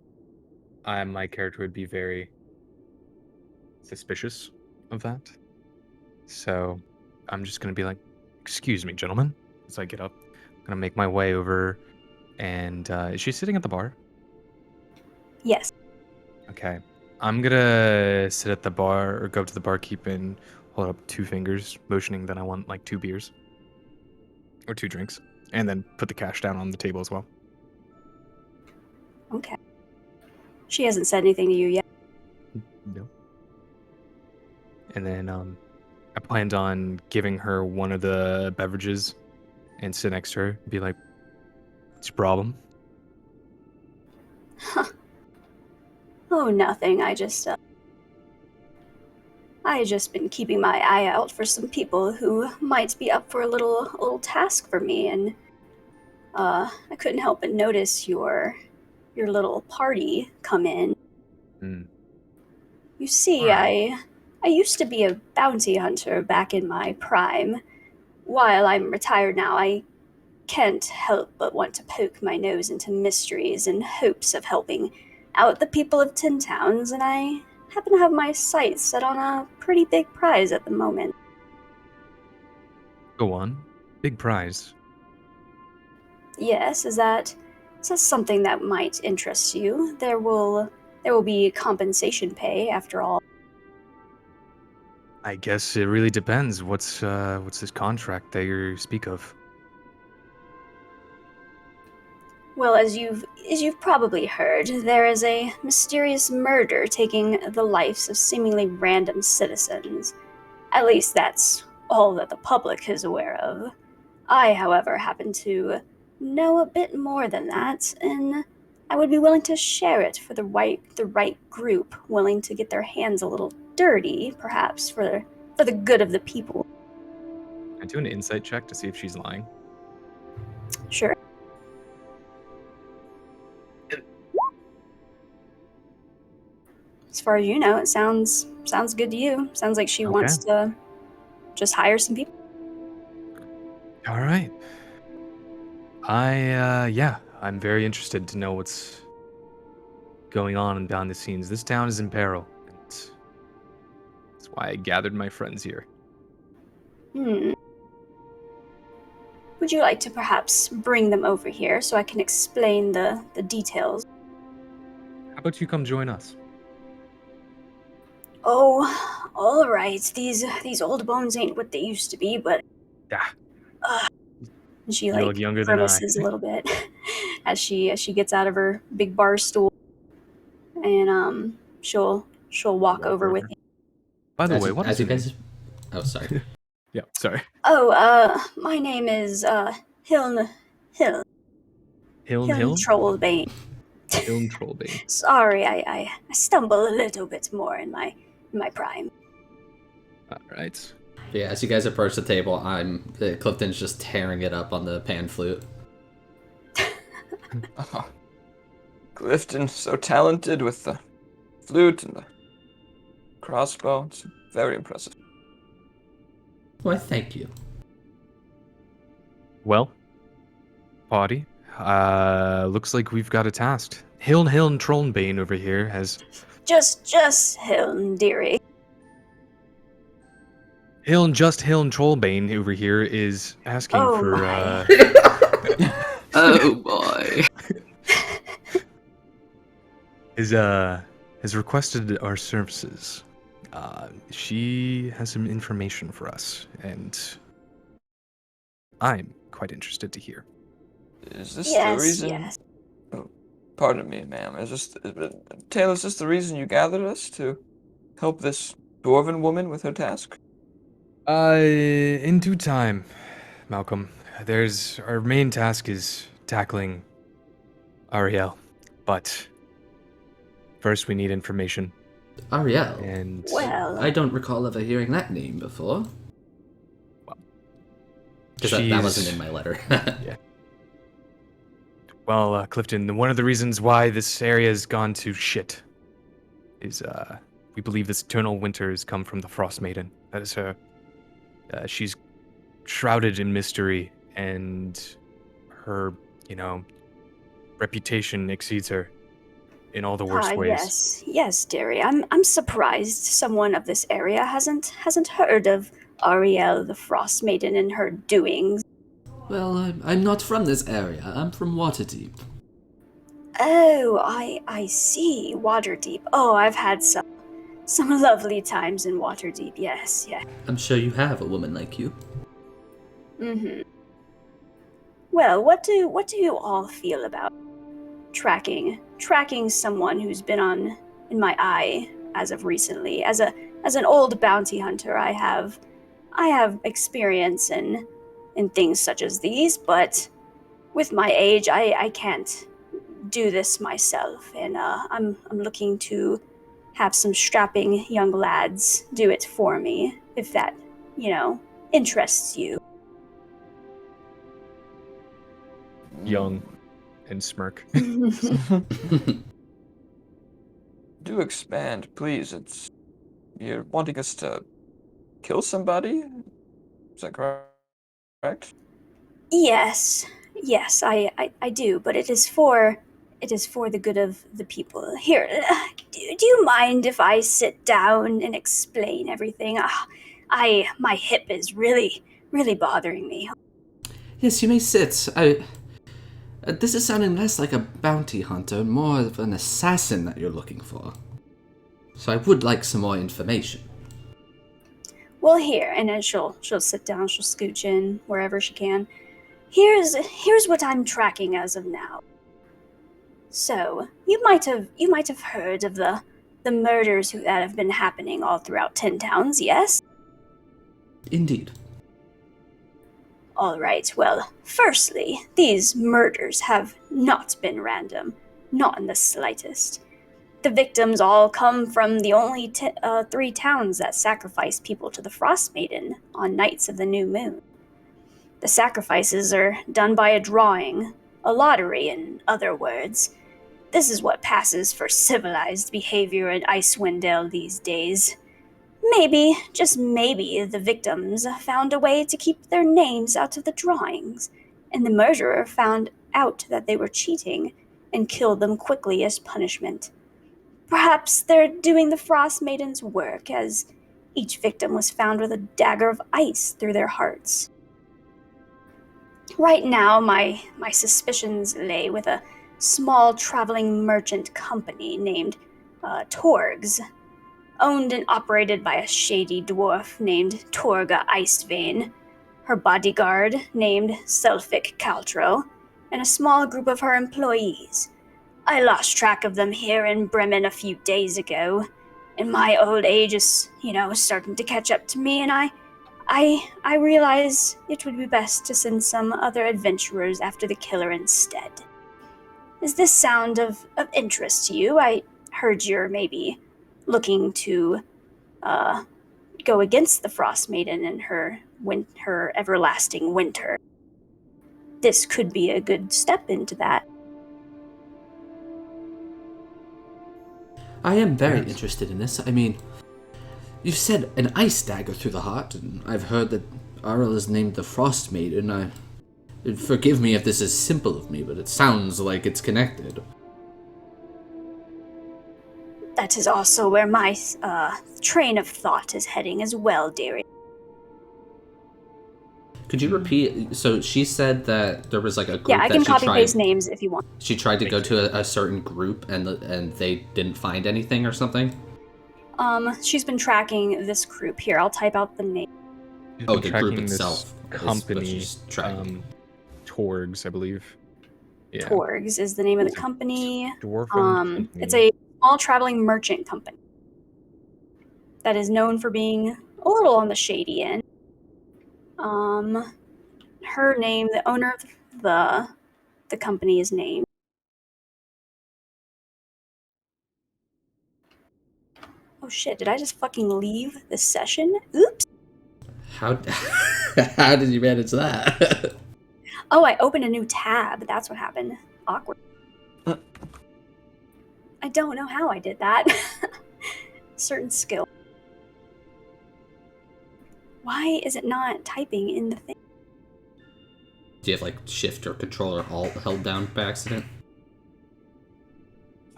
my character would be very suspicious of that. So I'm just going to be like, excuse me, gentlemen. As I get up, I'm going to make my way over. And is she sitting at the bar? Yes. Okay. I'm going to sit at the bar or go up to the barkeep and hold up 2 fingers, motioning that I want like 2 beers or 2 drinks. And then put the cash down on the table as well. Okay. She hasn't said anything to you yet. No. And then I planned on giving her one of the beverages and sit next to her and be like, "What's your problem?" Oh, nothing. I just been keeping my eye out for some people who might be up for a little task for me, and I couldn't help but notice your little party come in. Hmm. You see, Alright. I used to be a bounty hunter back in my prime. While I'm retired now, I can't help but want to poke my nose into mysteries in hopes of helping out the people of Tin Towns, and I happen to have my sights set on a pretty big prize at the moment. Go on. Big prize. Yes, is that something that might interest you? There will be compensation pay after all. I guess it really depends. What's this contract that you speak of? Well, as you've probably heard, there is a mysterious murder taking the lives of seemingly random citizens. At least that's all that the public is aware of. I, however, happen to know a bit more than that, and I would be willing to share it for the right group, willing to get their hands a little dirty, perhaps for the good of the people. I do an insight check to see if she's lying. Sure. As far as you know, it sounds good to you. Sounds like she Okay. wants to just hire some people. All right. I'm very interested to know what's going on behind the scenes. This town is in peril, and that's why I gathered my friends here. Hmm. Would you like to perhaps bring them over here so I can explain the details? How about you come join us? Oh, all right. These old bones ain't what they used to be, but Yeah, and she you look like younger than I. grimaces a little bit as she gets out of her big bar stool, and she'll walk Walk over with over. you. By the As way, you, what as is you your name? guys, oh sorry. Yeah, sorry. Oh, my name is Hiln Hiln Hiln Hiln Hiln? Trollbane. Hiln Trollbane. Sorry, I stumble a little bit more in my prime. All right. Yeah, as you guys approach the table, Clifton's just tearing it up on the pan flute. Oh, Clifton, so talented with the flute and the crossbow. It's very impressive. Why, thank you. Well, party. Looks like we've got a task. Hiln Trollbane over here has Just Hiln, dearie. Hiln Trollbane over here is asking Oh for my. Oh boy. has requested our services. She has some information for us, and I'm quite interested to hear. Is this the Yes, reason? yes. Oh, pardon me, ma'am. Taylor, is this the reason you gathered us to help this dwarven woman with her task? In due time, Malcolm. Our main task is tackling Ariel, but first we need information, Ariel. and Well, I don't recall ever hearing that name before. Because that she's wasn't in my letter. yeah. Well, Clifton, one of the reasons why this area has gone to shit is we believe this eternal winter has come from the Frostmaiden. That is her. She's shrouded in mystery, and her, reputation exceeds her in all the worst ways. yes, dearie. I'm surprised someone of this area hasn't heard of Ariel the Frost Maiden and her doings. Well, I'm not from this area. I'm from Waterdeep. Oh, I see. Waterdeep. Oh, I've had some lovely times in Waterdeep. Yes, yes. I'm sure you have a woman like you. Mm-hmm. Well, what do you all feel about tracking someone who's been in my eye as of recently? As an old bounty hunter, I have I have experience in things such as these, but with my age, I can't do this myself, and I'm looking to have some strapping young lads do it for me, if that, interests you. Young and smirk. Do expand, please. You're wanting us to kill somebody? Is that correct? Yes, I do, but it is for the good of the people. Here, do you mind if I sit down and explain everything? My hip is really bothering me. Yes, you may sit. This is sounding less like a bounty hunter, more of an assassin that you're looking for. So I would like some more information. Well, here, and then she'll sit down, she'll scooch in wherever she can. Here's what I'm tracking as of now. So, you might have heard of the murders that have been happening all throughout 10 towns, yes? Indeed. All right, well, firstly, these murders have not been random, not in the slightest. The victims all come from the only 3 towns that sacrifice people to the Frostmaiden on nights of the new moon. The sacrifices are done by a drawing, a lottery, in other words. This is what passes for civilized behavior in Icewind these days. Maybe, just maybe, the victims found a way to keep their names out of the drawings, and the murderer found out that they were cheating and killed them quickly as punishment. Perhaps they're doing the Frostmaiden's work, as each victim was found with a dagger of ice through their hearts. Right now, my suspicions lay with a small traveling merchant company named Torgs, owned and operated by a shady dwarf named Torga Icewind, her bodyguard named Selfic Caltro, and a small group of her employees. I lost track of them here in Bremen a few days ago, and my old age is, starting to catch up to me, and I realize it would be best to send some other adventurers after the killer instead. Does this sound of interest to you? I heard you're maybe looking to go against the Frostmaiden and her everlasting winter. This could be a good step into that. I am very interested in this. I mean, you said an ice dagger through the heart, and I've heard that Arl is named the Frostmaiden. Forgive me if this is simple of me, but it sounds like it's connected. That is also where my train of thought is heading as well, dearie. Could you repeat? So she said that there was like a group. Yeah, I can copy paste names if you want. She tried to go to a certain group and they didn't find anything or something. She's been tracking this group. Here, I'll type out the name. Oh, the group itself. Company. Torgs, I believe. Yeah. Torgs is the name of the company. Company. It's a small traveling merchant company that is known for being a little on the shady end. Her name, the owner of the company is named. Oh shit, did I just fucking leave the session? Oops. How did you manage that? Oh, I opened a new tab. That's what happened. Awkward. I don't know how I did that. Certain skill. Why is it not typing in the thing? Do you have like shift or control or alt held down by accident?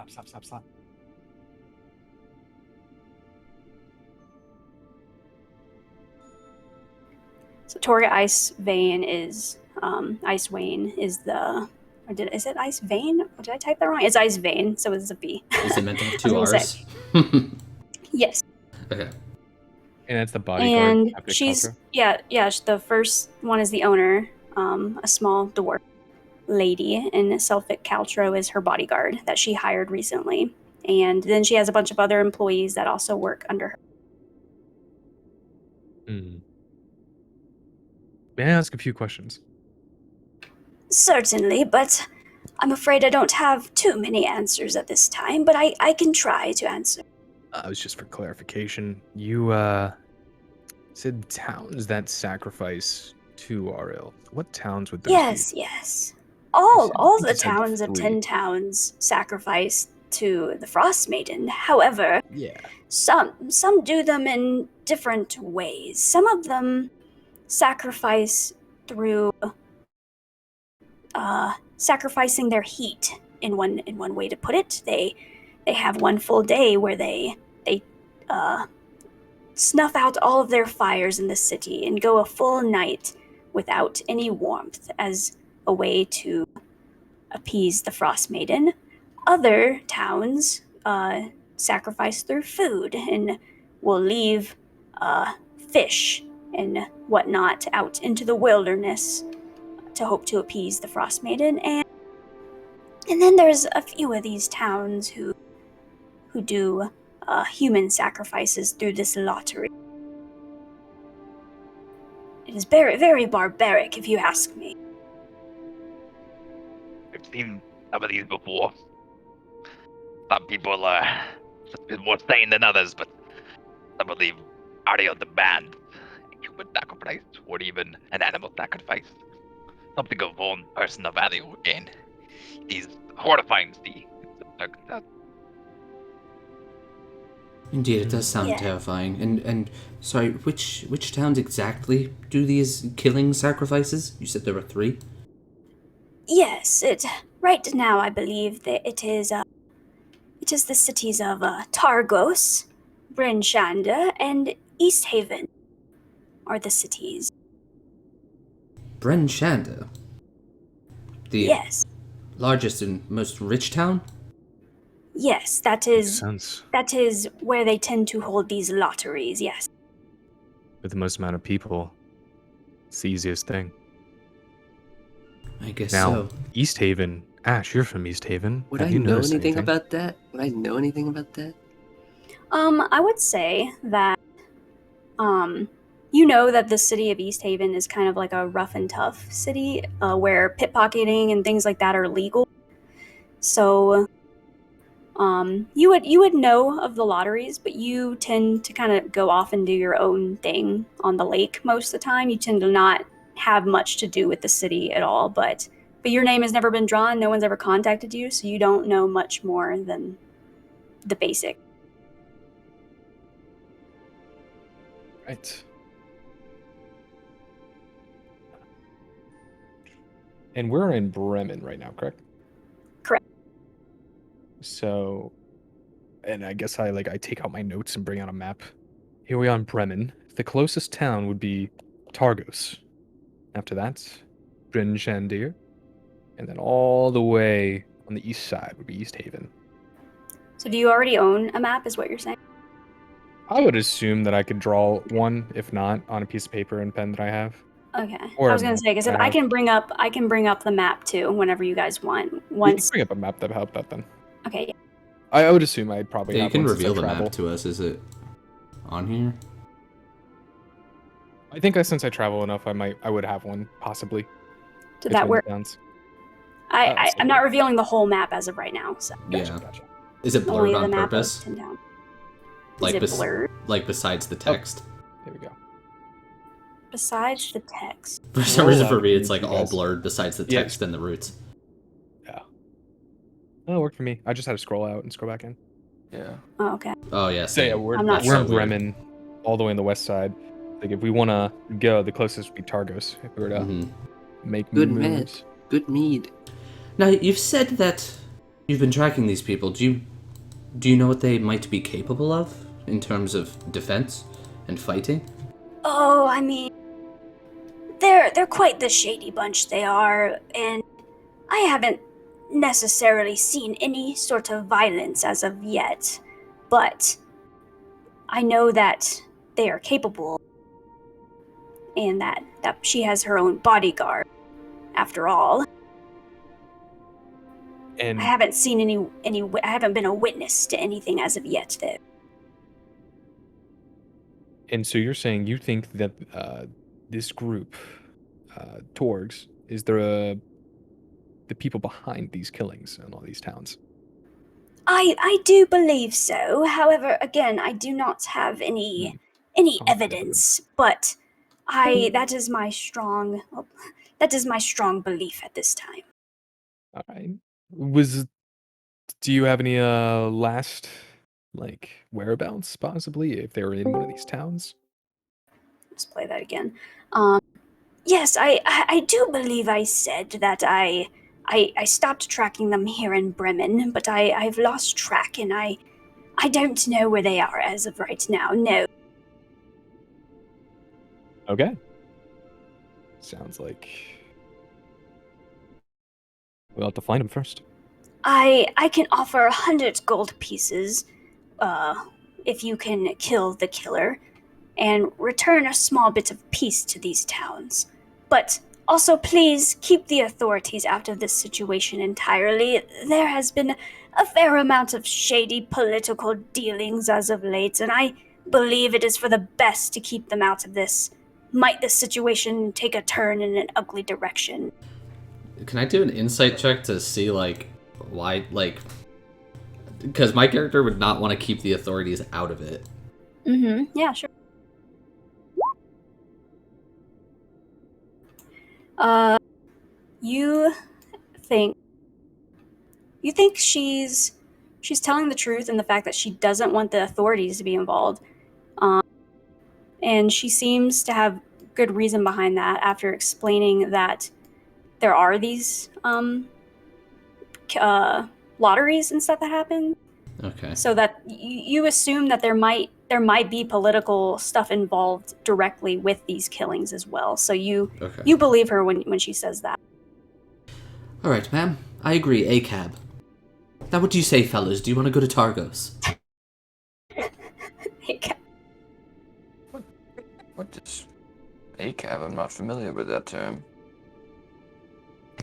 Stop. So Torga Icewind is Icewind is the is it Icewind? Did I type that wrong? It's Icewind, so it's a V. Is it meant to have 2 R's? Yes. Okay. And that's the bodyguard. And she's the first one is the owner, a small dwarf lady, and Selfic Caltro is her bodyguard that she hired recently. And then she has a bunch of other employees that also work under her. May I ask a few questions? Certainly, but I'm afraid I don't have too many answers at this time, but I can try to answer. It was just for clarification. You said towns that sacrifice to Ariel. What towns would those be? Yes, yes. I All think the you said towns of 3. 10 towns sacrifice to the Frostmaiden. However, Yeah. some do them in different ways. Some of them sacrifice through sacrificing their heat in one way to put it. They have one full day where they uh, snuff out all of their fires in the city and go a full night without any warmth as a way to appease the Frostmaiden. Other towns sacrifice through food and will leave fish and whatnot out into the wilderness to hope to appease the Frostmaiden. And then there's a few of these towns who do human sacrifices through this lottery. It is very, very barbaric, if you ask me. I've seen some of these before. Some people are a bit more sane than others, but I believe Ariel demand a human sacrifice or even an animal sacrifice. Something of one person of value again. It is horrifying to see. Indeed, it does sound Yeah. terrifying. And sorry, which towns exactly do these killing sacrifices? You said there were 3? Yes, right now I believe that it is the cities of Targos, Bryn Shander, and East Haven are the cities. Bryn Shander, the Yes. largest and most rich town? Yes, that Makes is sense. where they tend to hold these lotteries, yes. With the most amount of people, it's the easiest thing. I guess Now, so. East Haven. Ash, you're from East Haven. Would Have I you know noticed anything anything? about that? Would I know anything about that? I would say that you know that the city of East Haven is kind of like a rough and tough city where pickpocketing and things like that are legal. So you would know of the lotteries, but you tend to kind of go off and do your own thing on the lake most of the time. You tend to not have much to do with the city at all, but your name has never been drawn. No one's ever contacted you, so you don't know much more than the basic. Right. And we're in Bremen right now, correct? Correct. So, and I guess I take out my notes and bring out a map. Here we are in Bremen. The closest town would be Targos. After that, Bryn Shander. And then all the way on the east side would be East Haven. So do you already own a map, is what you're saying? I would assume that I could draw one, if not, on a piece of paper and pen that I have. Okay. Or I was a gonna map say, because if I I have. can bring up the map too, whenever you guys want. You can Once. bring up a map that helped that then. Okay. I would assume I'd probably Yeah, you have can one since I reveal the travel. map to us. Is it on here? I think since I travel enough, I would have one, possibly. Did that between work? the towns. I'm not revealing the whole map as of right now. So Gotcha, Yeah. gotcha. Is it only blurred the on map purpose? of 10 Town. Like Is it blurred? Like besides the text? There we go. Besides the text. For some Roll reason, out for if me, you it's need like to, all guys. blurred besides the Yeah. text and the roots. Yeah. Oh, it worked for me. I just had to scroll out and scroll back in. Yeah. Oh, okay. Oh yeah, So yeah, same. we're I'm not in so weird. Bremen, all the way on the west side. Like if we want to go, the closest would be Targos. If we were to Mhm. make Good moves. Good mead. Now you've said that you've been tracking these people. Do you know what they might be capable of in terms of defense and fighting? Oh, I mean, they're quite the shady bunch they are, and I haven't necessarily seen any sort of violence as of yet, but I know that they are capable, and that she has her own bodyguard. After all, And I haven't seen any. I haven't been a witness to anything as of yet. Though. so you're saying you think that this group Torgs, is there the people behind these killings in all these towns? I do believe so. However, again, I do not have any Concrete evidence, but that is my strong belief at this time. All right. Do you have any last like whereabouts possibly if they were in one of these towns? Let's play that again. Yes, I do believe I said that I stopped tracking them here in Bremen, but I've lost track and I don't know where they are as of right now. No. Okay. Sounds like we'll have to find them first. I can offer 100 gold pieces, if you can kill the killer, and return a small bit of peace to these towns. But also, please keep the authorities out of this situation entirely. There has been a fair amount of shady political dealings as of late, and I believe it is for the best to keep them out of this. Might the situation take a turn in an ugly direction? Can I do an insight check to see, like, why, like... Because my character would not want to keep the authorities out of it. Mm-hmm. Yeah, sure. You think she's telling the truth in the fact that she doesn't want the authorities to be involved, and she seems to have good reason behind that after explaining that there are these lotteries and stuff that happen. Okay. So that you assume that there might be political stuff involved directly with these killings as well. So you believe her when she says that. All right, ma'am. I agree. A cab. Now, what do you say, fellas? Do you want to go to Targos? What is ACAB? I'm not familiar with that term.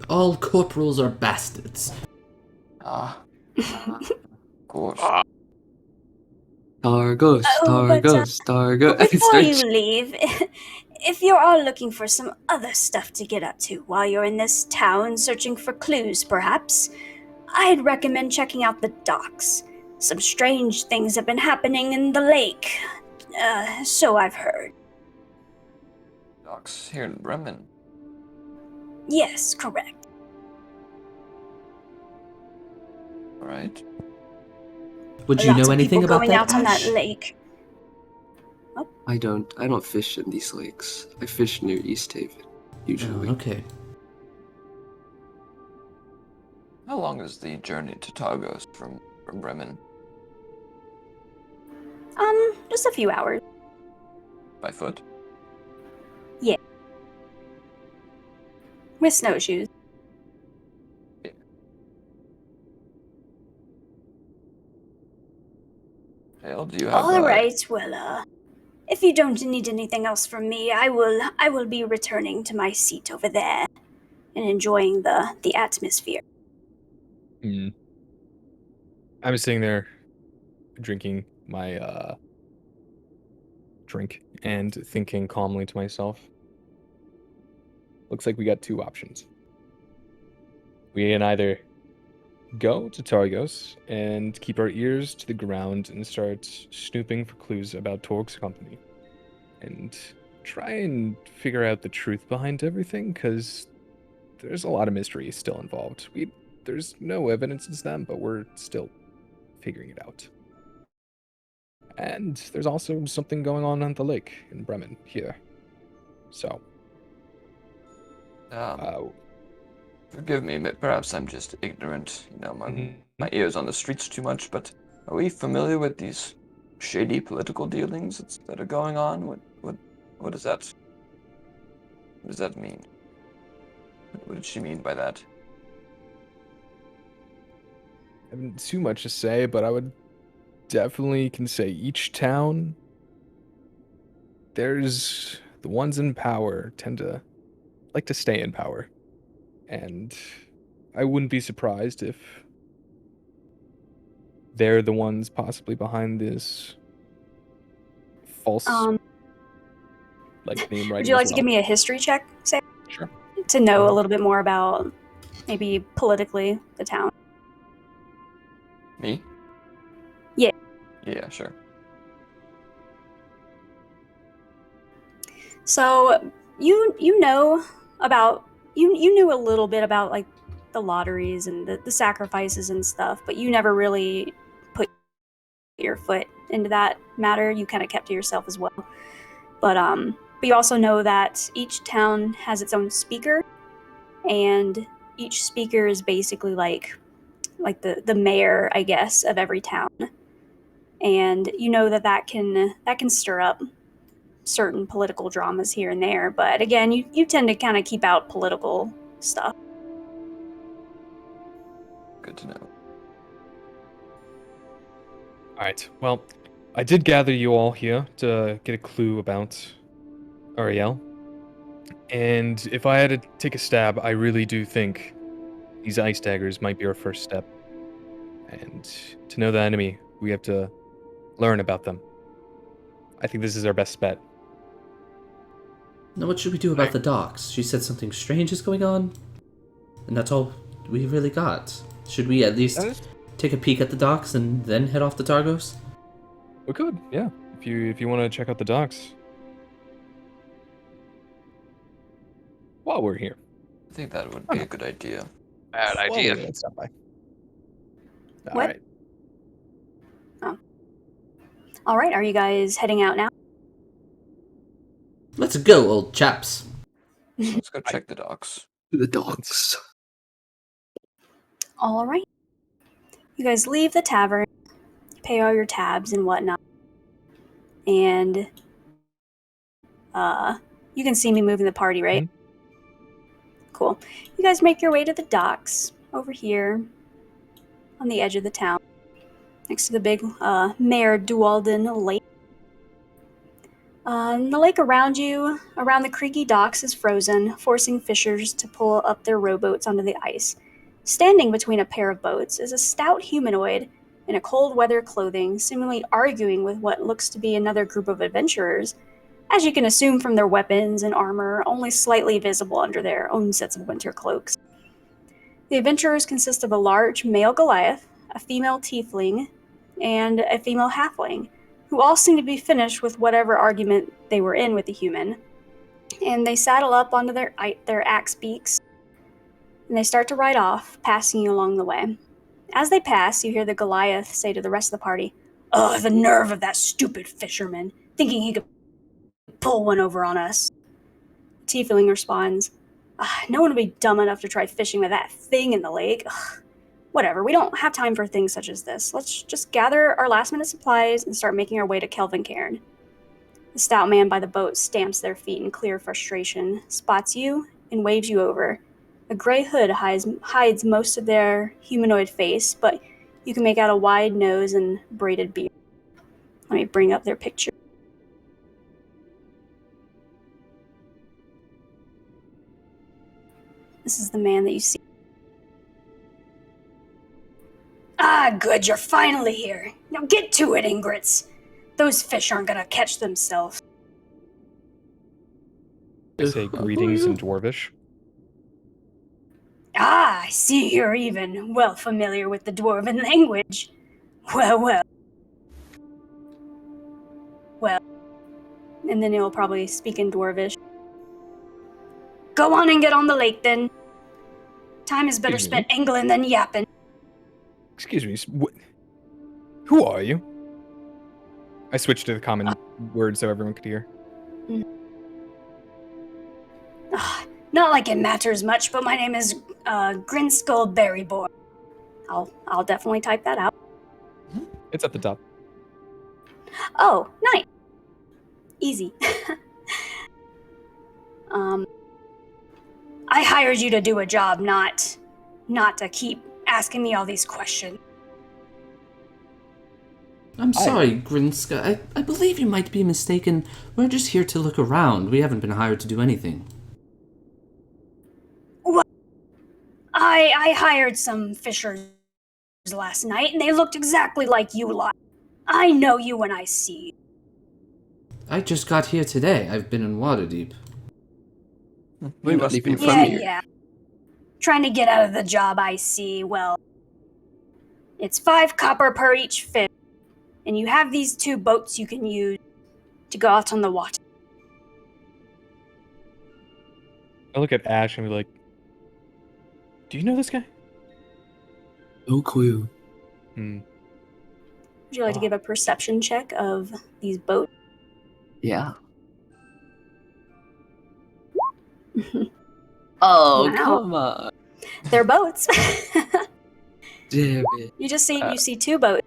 All corporals are bastards. Ah. Of course. Targos, Targos, Targos. Before you leave, if you're all looking for some other stuff to get up to while you're in this town searching for clues, perhaps, I'd recommend checking out the docks. Some strange things have been happening in the lake, so I've heard. Docks here in Bremen. Yes, correct. All right. Would you know anything about going that, out on that Ash? lake. I don't fish in these lakes. I fish near East Haven, usually. Oh, okay. How long is the journey to Targos from Bremen? Just a few hours. By foot? Yeah. With snowshoes. Yeah. Hale, do you have... All right, well, if you don't need anything else from me, I will be returning to my seat over there and enjoying the atmosphere. I was sitting there drinking my drink and thinking calmly to myself. Looks like we got two options. We can either go to Targos and keep our ears to the ground and start snooping for clues about Torg's company and try and figure out the truth behind everything, because there's a lot of mystery still involved. There's no evidence against them, but we're still figuring it out. And there's also something going on the lake in Bremen here. So, forgive me, but perhaps I'm just ignorant. You know, my ears on the streets too much, but are we familiar with these shady political dealings that are going on? What does that... What does that mean? What did she mean by that? I haven't too much to say, but I would definitely can say each town, there's the ones in power tend to like to stay in power. And I wouldn't be surprised if they're the ones possibly behind this false like name writing. Would you like to give me a history check, Sam? Sure. to know a little bit more about maybe politically the town. Me? Yeah. Yeah, sure. So you know about you knew a little bit about like the lotteries and the sacrifices and stuff, but you never really put your foot into that matter. You kind of kept to yourself as well. But you also know that each town has its own speaker, and each speaker is basically like the mayor, I guess, of every town. And you know that can stir up certain political dramas here and there, but again, you tend to kind of keep out political stuff. Good to know. Alright, well, I did gather you all here to get a clue about Ariel. And if I had to take a stab, I really do think these ice daggers might be our first step. And to know the enemy, we have to learn about them. I think this is our best bet. Now, what should we do about the docks? She said something strange is going on, and that's all we really got. Should we at least take a peek at the docks and then head off to Targos? We could, yeah. If you want to check out the docks. While we're here. I think that would be a good idea. Bad idea. Well, let's stop by. What? All right. Oh. All right, are you guys heading out now? Let's go, old chaps. Let's go check the docks. The dogs. All right. You guys leave the tavern, pay all your tabs and whatnot, and you can see me moving the party, right? Mm-hmm. Cool. You guys make your way to the docks over here on the edge of the town, next to the big Mayor Dualden Lake. The lake around you, around the creaky docks, is frozen, forcing fishers to pull up their rowboats onto the ice. Standing between a pair of boats is a stout humanoid in a cold weather clothing, seemingly arguing with what looks to be another group of adventurers, as you can assume from their weapons and armor, only slightly visible under their own sets of winter cloaks. The adventurers consist of a large male Goliath, a female tiefling, and a female halfling, who all seem to be finished with whatever argument they were in with the human. And they saddle up onto their axe beaks, and they start to ride off, passing you along the way. As they pass, you hear the Goliath say to the rest of the party, "Ugh, the nerve of that stupid fisherman, thinking he could pull one over on us." Tiefling responds, "No one would be dumb enough to try fishing with that thing in the lake. Ugh. Whatever, we don't have time for things such as this. Let's just gather our last-minute supplies and start making our way to Kelvin Cairn." The stout man by the boat stamps their feet in clear frustration, spots you, and waves you over. A gray hood hides most of their humanoid face, but you can make out a wide nose and braided beard. Let me bring up their picture. This is the man that you see. "Ah, good, you're finally here. Now get to it, Ingrits. Those fish aren't gonna catch themselves." I say greetings in Dwarvish. "Ah, I see you're even well familiar with the Dwarven language. Well. And then he'll probably speak in Dwarvish. "Go on and get on the lake, then. Time is better Excuse me? spent angling than yapping." Excuse me. Who are you? I switched to the common word so everyone could hear. Not like it matters much, but my name is Grinskull Berryborn. I'll definitely type that out. It's at the top. Oh, nice. Easy. I hired you to do a job, not to keep asking me all these questions. I'm sorry, Grinska. I believe you might be mistaken. We're just here to look around. We haven't been hired to do anything. What? I hired some fishers last night, and they looked exactly like you lot. I know you when I see you. I just got here today. I've been in Waterdeep. We're You not must even be from Yeah, here. yeah. Trying to get out of the job, I see. Well, it's 5 copper per each fish, and you have these 2 boats you can use to go out on the water. I look at Ash and be like, "Do you know this guy?" No clue. Hmm. Would you like to give a perception check of these boats? Yeah. Oh, Wow. come on. They're boats. Damn it. You see 2 boats.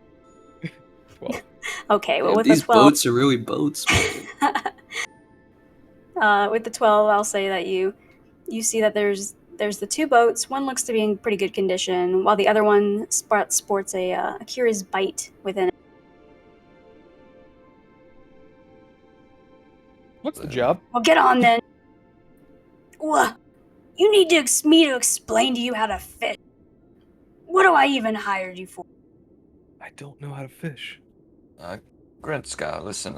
12. Okay, well Damn, with these the 12, boats are really boats, man. with the 12, I'll say that you see that there's the 2 boats. One looks to be in pretty good condition, while the other one sports a curious bite within it. What's the job? Well, get on then. Ugh. You need me to explain to you how to fish. What do I even hired you for? I don't know how to fish. Grenska, listen,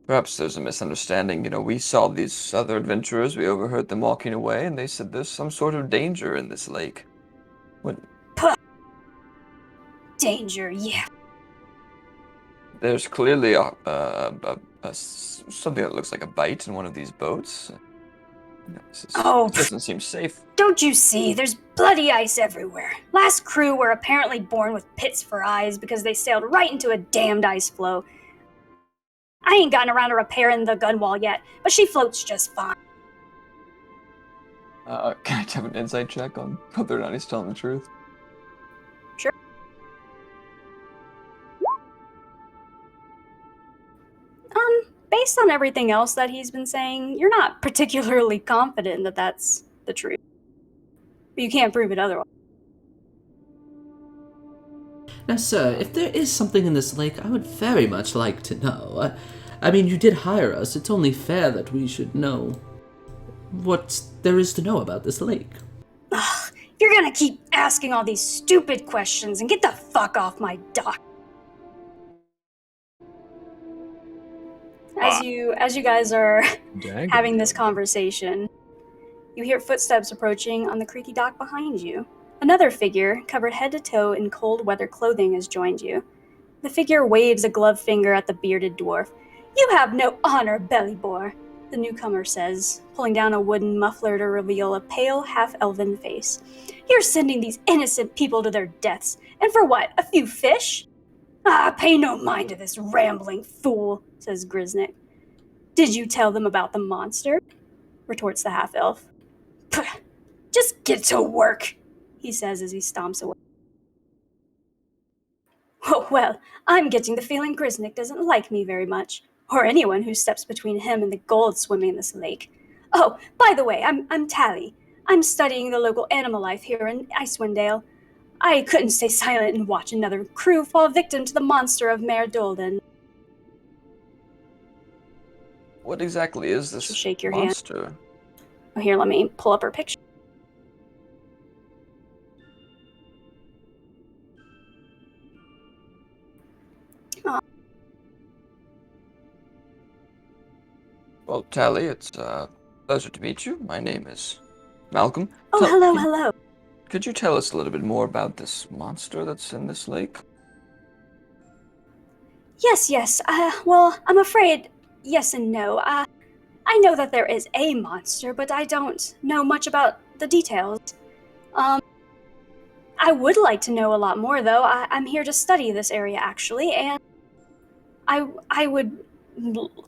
perhaps there's a misunderstanding. You know, we saw these other adventurers, we overheard them walking away, and they said there's some sort of danger in this lake. What? Puh. Danger, yeah. There's clearly something that looks like a bite in one of these boats. You know, this doesn't seem safe. Don't you see? There's bloody ice everywhere. Last crew were apparently born with pits for eyes because they sailed right into a damned ice floe. I ain't gotten around to repairing the gun wall yet, but she floats just fine. Can I have an insight check on whether or not he's telling the truth? Sure. Based on everything else that he's been saying, you're not particularly confident that that's the truth. But you can't prove it otherwise. Now, sir, if there is something in this lake, I would very much like to know. I mean, you did hire us. It's only fair that we should know what there is to know about this lake. Ugh, you're gonna keep asking all these stupid questions and get the fuck off my dock. As you guys are Dang. having this conversation, you hear footsteps approaching on the creaky dock behind you. Another figure, covered head to toe in cold weather clothing, has joined you. The figure waves a gloved finger at the bearded dwarf. "You have no honor, Bellybore," the newcomer says, pulling down a wooden muffler to reveal a pale, half-elven face. "You're sending these innocent people to their deaths, and for what, a few fish?" "Ah, pay no mind to this rambling fool," says Grisnick. "Did you tell them about the monster?" retorts the half-elf. "Just get to work," he says as he stomps away. "Oh, well, I'm getting the feeling Grisnick doesn't like me very much, or anyone who steps between him and the gold swimming in this lake. Oh, by the way, I'm Tally. I'm studying the local animal life here in Icewind. I couldn't stay silent and watch another crew fall victim to the monster of Mare Dolden." What exactly is this She'll shake your hand. monster? Oh, here, let me pull up her picture. Well, Tally, it's a pleasure to meet you. My name is Malcolm. Oh, hello. Could you tell us a little bit more about this monster that's in this lake? Yes. Well, I'm afraid yes and no. I know that there is a monster, but I don't know much about the details. I would like to know a lot more, though. I'm here to study this area, actually, and I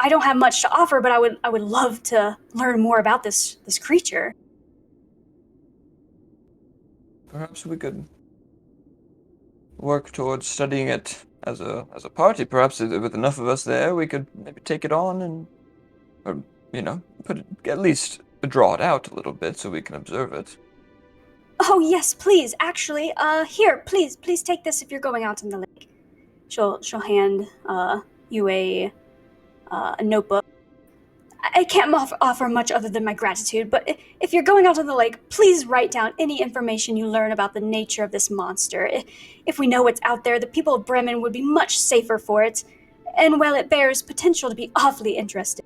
don't have much to offer, but I would love to learn more about this creature. Perhaps we could work towards studying it as a party. Perhaps with enough of us there, we could maybe take it on and, or at least draw it out a little bit so we can observe it. Oh yes, please. Actually, here, please take this if you're going out in the lake. She'll hand you a notebook. I can't offer much other than my gratitude, but if you're going out on the lake, please write down any information you learn about the nature of this monster. If we know what's out there, the people of Bremen would be much safer for it, and while it bears potential to be awfully interesting.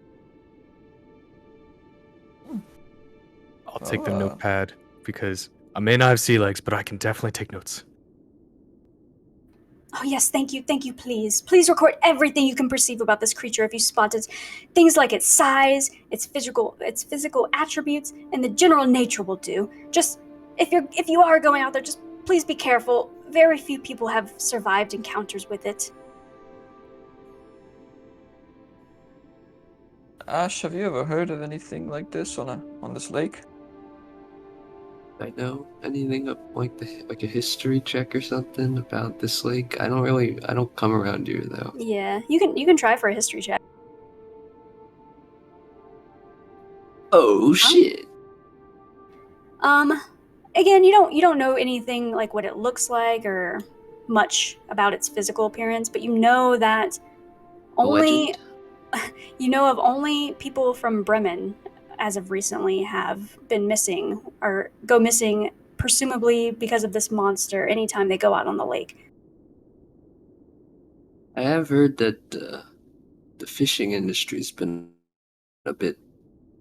take the notepad because I may not have sea legs, but I can definitely take notes. Oh yes, thank you, please. Please record everything you can perceive about this creature if you spot it. Things like its size, its physical attributes, and the general nature will do. Just if you are going out there, just please be careful. Very few people have survived encounters with it. Ash, have you ever heard of anything like this on this lake? I know anything of like a history check or something about this lake? I don't come around here though. Yeah, you can try for a history check. Oh shit. Again, you don't know anything like what it looks like or much about its physical appearance, but you know that A only legend? you know of only people from Bremen as of recently have been missing or go missing, presumably because of this monster anytime they go out on the lake. I have heard that the fishing industry's been a bit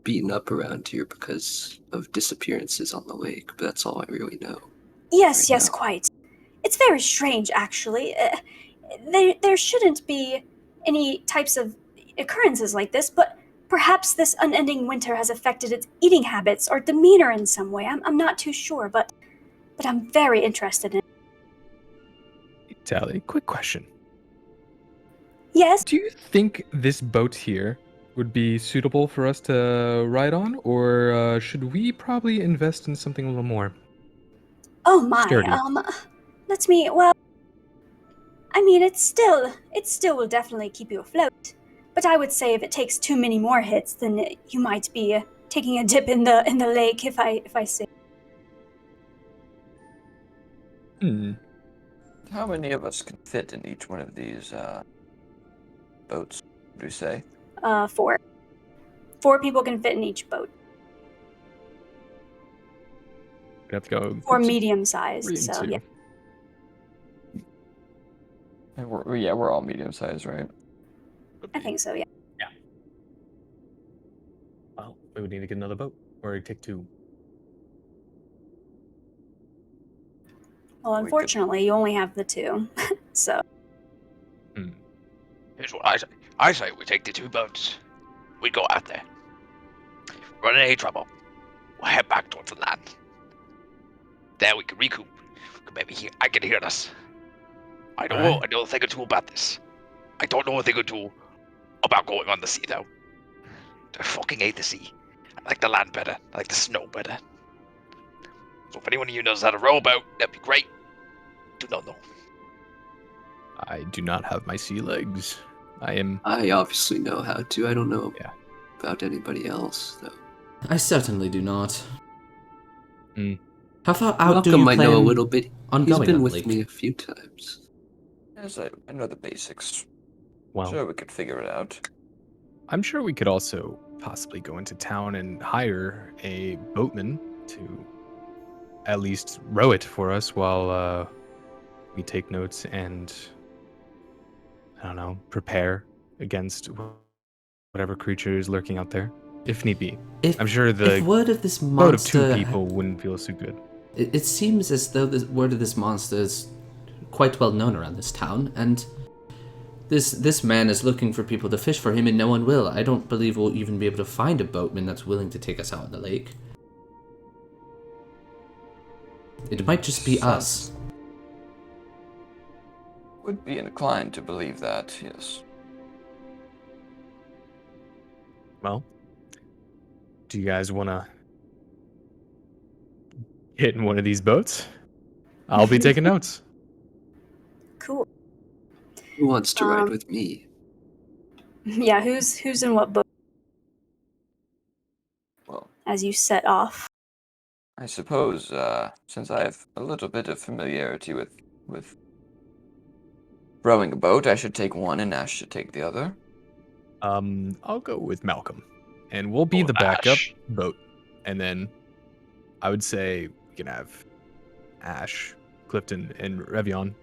beaten up around here because of disappearances on the lake, but that's all I really know. Yes, Right yes, now. quite. It's very strange, actually. There shouldn't be any types of occurrences like this, but perhaps this unending winter has affected its eating habits or demeanor in some way. I'm not too sure, but I'm very interested in it. Tally, quick question. Yes? Do you think this boat here would be suitable for us to ride on, or should we probably invest in something a little more Oh my, sturdy? well, I mean, it still will definitely keep you afloat. But I would say if it takes too many more hits, then you might be taking a dip in the lake. If I say. Hmm. How many of us can fit in each one of these boats, would you say? 4. 4 people can fit in each boat. We have to go. 4 groups of medium 3 sized. and So 2. yeah. And we're all medium sized, right? I think so. Yeah. Well, we would need to get another boat, or take 2. Well, unfortunately, you only have the 2. So. Hmm. Here's what I say. I say we take the 2 boats. We go out there. Run into any trouble. We'll head back towards the land. There we can recoup. I can hear us. I don't know. Alright. I know a thing or two about this. I don't know a thing or two about going on the sea, though. I fucking hate the sea. I like the land better. I like the snow better. So if anyone of you knows how to row a boat, that'd be great. Do not know. I do not have my sea legs. I obviously know how to. I don't know Yeah. about anybody else though. I certainly do not. Hmm. How far out do Malcolm you might plan know a little bit. on He's going been on the with lake? me a few times. Yes, I know the basics. Well, Sure, we could figure it out. I'm sure we could also possibly go into town and hire a boatman to at least row it for us while we take notes and, I don't know, prepare against whatever creature is lurking out there, if need be. I'm sure the if word of this boat of 2 monster, people wouldn't feel so good. It seems as though the word of this monster is quite well known around this town, and this man is looking for people to fish for him, and no one will. I don't believe we'll even be able to find a boatman that's willing to take us out on the lake. It might just be us. Would be inclined to believe that, yes. Well, do you guys want to get in one of these boats? I'll be taking notes. Cool. Who wants to ride with me? Yeah. Who's in what boat? Well, As you set off. I suppose, since I have a little bit of familiarity with rowing a boat, I should take one and Ash should take the other. I'll go with Malcolm, and we'll be Oh, the backup Ash. boat. And then I would say we can have Ash, Clifton, and Revion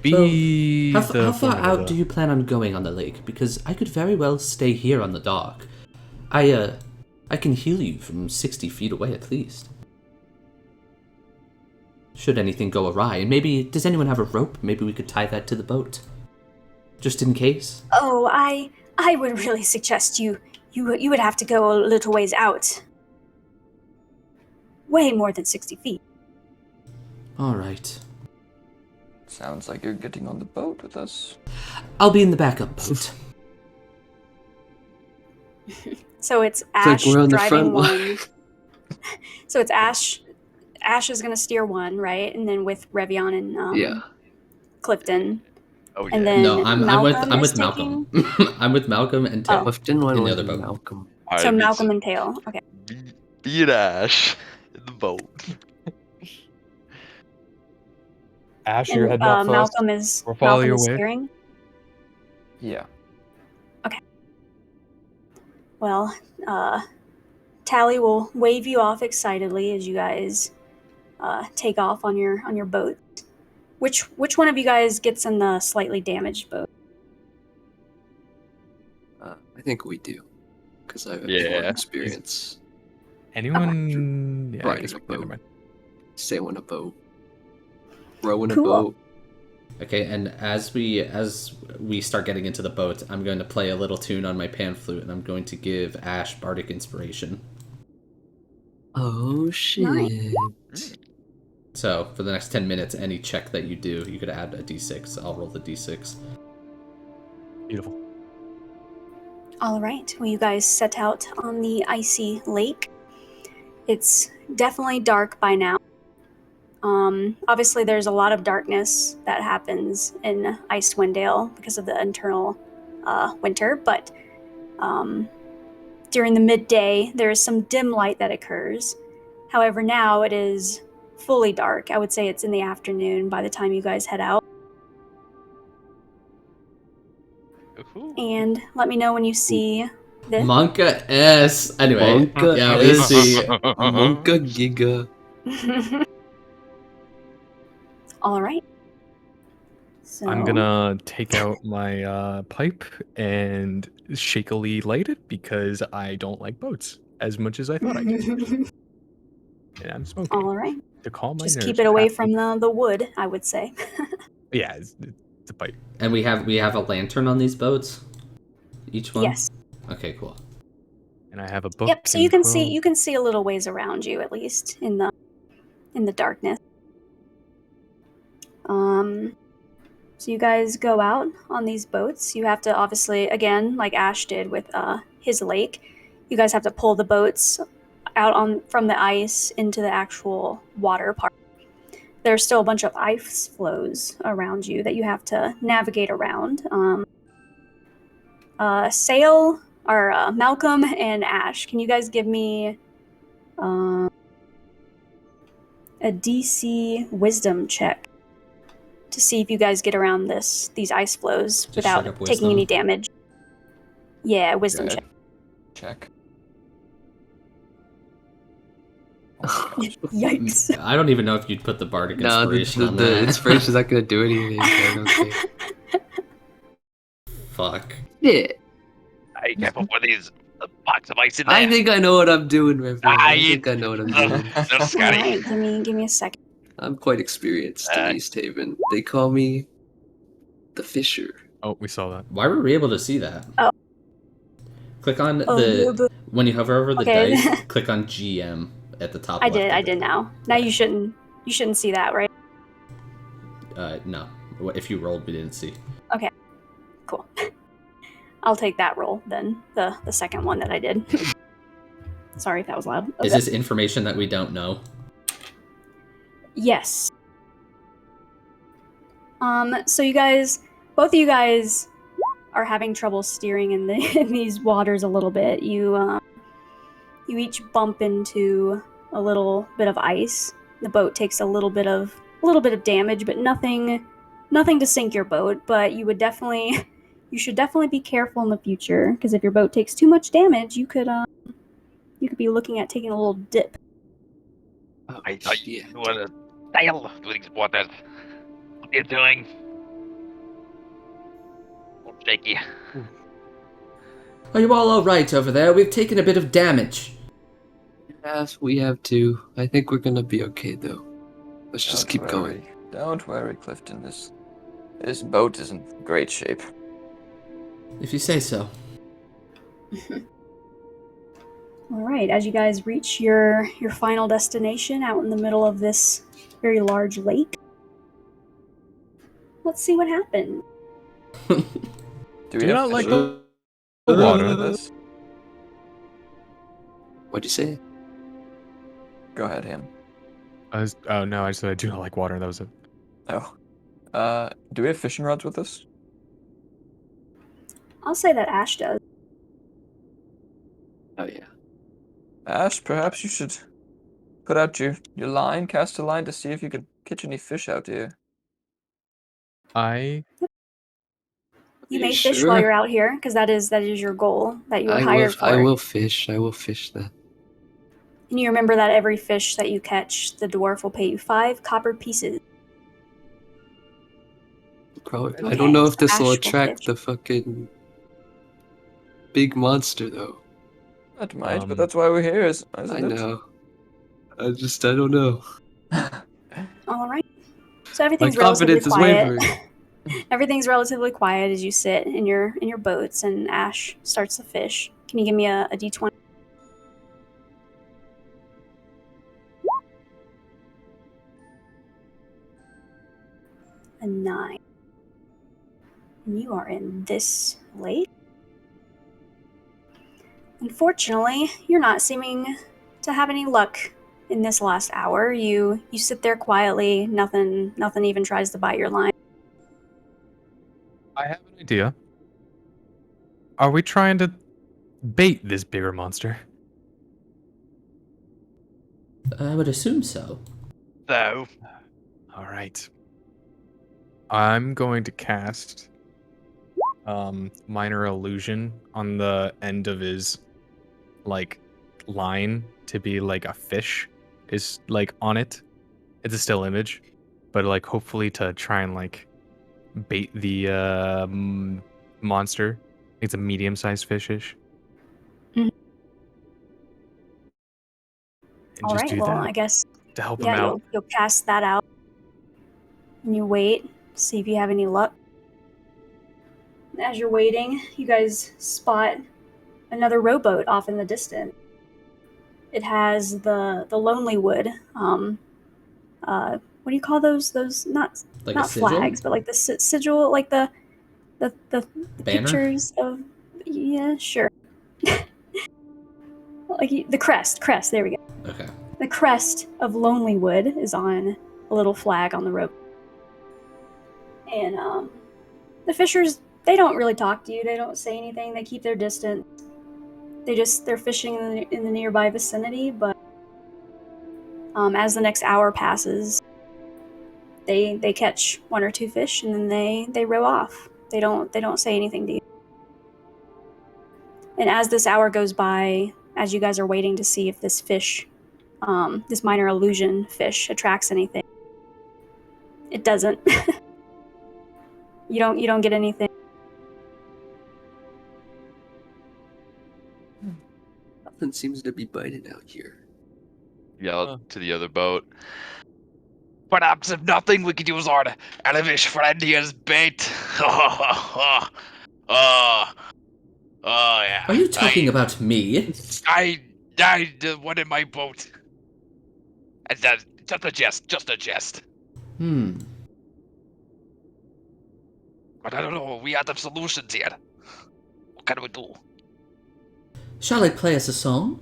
be How the far foreman of out the- do you plan on going on the lake? Because I could very well stay here on the dock. I I can heal you from 60 feet away at least. Should anything go awry, and maybe, does anyone have a rope? Maybe we could tie that to the boat. Just in case. Oh, I would really suggest you would have to go a little ways out. Way more than 60 feet. Alright. Sounds like you're getting on the boat with us. I'll be in the backup boat. So it's It's like Ash we're on the driving front one. line. So it's Ash. Ash is gonna steer one, right? And then with Revion and Yeah. Clifton. Oh yeah. And then No, I'm Malcolm with is Malcolm. taking- I'm with Malcolm and Tim. Clifton went In the with other boat. Malcolm. All So right, Malcolm and Tail. Okay. be an Ash in the boat. Ash, And you're heading up first. Malcolm is We'll follow Malcolm your is way. steering. Yeah. Well, Tally will wave you off excitedly as you guys take off on your boat. Which one of you guys gets in the slightly damaged boat? I think we do, because I have more Yeah. experience Anyone? Yeah, I Riding guess a we- never boat. mind. sailing a boat, rowing a Cool. boat. Okay, and as we start getting into the boat, I'm going to play a little tune on my pan flute, and I'm going to give Ash bardic inspiration. Oh shit! Nice. So for the next 10 minutes, any check that you do, you could add a d6. I'll roll the d6. Beautiful. All right. Well, you guys set out on the icy lake. It's definitely dark by now. Obviously, there's a lot of darkness that happens in Icewind Dale because of the internal winter, but during the midday, there is some dim light that occurs. However, now it is fully dark. I would say it's in the afternoon by the time you guys head out. And let me know when you see this. Monka S. Anyway, Monka yeah, we S. see. Monka Giga. All right. So I'm gonna take out my pipe and shakily light it because I don't like boats as much as I thought I could. And I'm smoking All right. to calm my Just nerves. keep it away perhaps. from the wood, I would say. Yeah, it's a pipe. And we have a lantern on these boats. Each one. Yes. Okay, cool. And I have a book. Yep. So and you can quill. see a little ways around you, at least in the darkness. So you guys go out on these boats. You have to obviously, again, like Ash did with his lake, you guys have to pull the boats out from the ice into the actual water part. There's still a bunch of ice flows around you that you have to navigate around. Sail, or Malcolm and Ash, can you guys give me a DC wisdom check to see if you guys get around these ice flows Just without straight up taking wisdom? any damage? Yeah, wisdom Good. check. Check. Yikes. I don't even know if you'd put the bardic No, inspiration on the that. inspiration's not gonna do anything. So I don't think. Fuck. Yeah, Hey, careful with these blocks of ice in there. I think I know what I'm doing, Reverend. I I- think I know what I'm doing. They're All scary. right, give me a second. I'm quite experienced in East Haven. They call me the Fisher. Oh, we saw that. Why were we able to see that? Oh. Click on Oh, when you hover over the Okay. dice, click on GM at the top I left. did. of I it. did now. Now you shouldn't see that, right? No. If you rolled, we didn't see. Cool. I'll take that roll then. The second one that I did. Sorry if that was loud. Is Okay. this information that we don't know? Yes. So you guys, both of you guys are having trouble steering in in these waters a little bit. You each bump into a little bit of ice. The boat takes a little bit of damage, but nothing to sink your boat. But you should definitely be careful in the future, because if your boat takes too much damage, you could be looking at taking a little dip. Oh, I thought shit. you were to sail through these waters. What are you doing? Oh, shaky. Are you all alright over there? We've taken a bit of damage. Yes, we have to. I think we're gonna be okay though. Let's just keep going. Don't worry, Clifton. This boat is in great shape. If you say so. All right, as you guys reach your final destination out in the middle of this very large lake, let's see what happened. Do we Do have not like fishing the rods water. with us? What'd you say? Go ahead, him. Oh no, I said I do not like water. That was it. Oh. Do we have fishing rods with us? I'll say that Ash does. Oh yeah. Ash, perhaps you should put out your line, cast a line to see if you can catch any fish out here. I You You may fish while sure? you're out here, because that is your goal that you were I will. hired I for. will fish. I will fish then. And you remember that every fish that you catch, the dwarf will pay you 5 copper pieces. Probably. I Okay, don't know so if this will Ash will attract fish. the fucking big monster though. That might, but that's why we're here, isn't I it? know. I don't know. All right. So My everything's relatively confidence is quiet. wavering. Everything's relatively quiet as you sit in your boats, and Ash starts to fish. Can you give me a d20? A 9. And you are in this lake. Unfortunately, you're not seeming to have any luck in this last hour. You sit there quietly. Nothing even tries to bite your line. have an idea. Are we trying to bait this bigger monster? I would assume so. No. All right. I'm going to cast minor illusion on the end of his like line to be like a fish is like on it. It's a still image, but like hopefully to try and like bait the monster. It's a medium-sized fishish. Mhm. And All just right. do Well, that I guess to help him out. you'll cast that out, and you wait, see if you have any luck. As you're waiting, you guys spot another rowboat off in the distance. It has the lonely wood. What do you call those? Those not Like a sigil? flags, but like the sigil, like the Banner? pictures of. Yeah, sure. Like the crest. Crest. There we go. Okay. The crest of Lonelywood is on a little flag on the rope. And the fishers, they don't really talk to you. They don't say anything. They keep their distance. They're fishing in the nearby vicinity. But as the next hour passes, they catch 1 or 2 fish and then they row off. They don't say anything to you. And as this hour goes by, as you guys are waiting to see if this fish, this minor illusion fish, attracts anything, it doesn't. You don't get anything. Nothing seems to be biting out here. Yell to the other boat. Perhaps if nothing, we could use our elvish friend here as bait. Oh, yeah. Are you talking about me? I the one in my boat. And that just a jest, just a jest. Hmm. But I don't know. We have solutions here. What can we do? Shall I play us a song?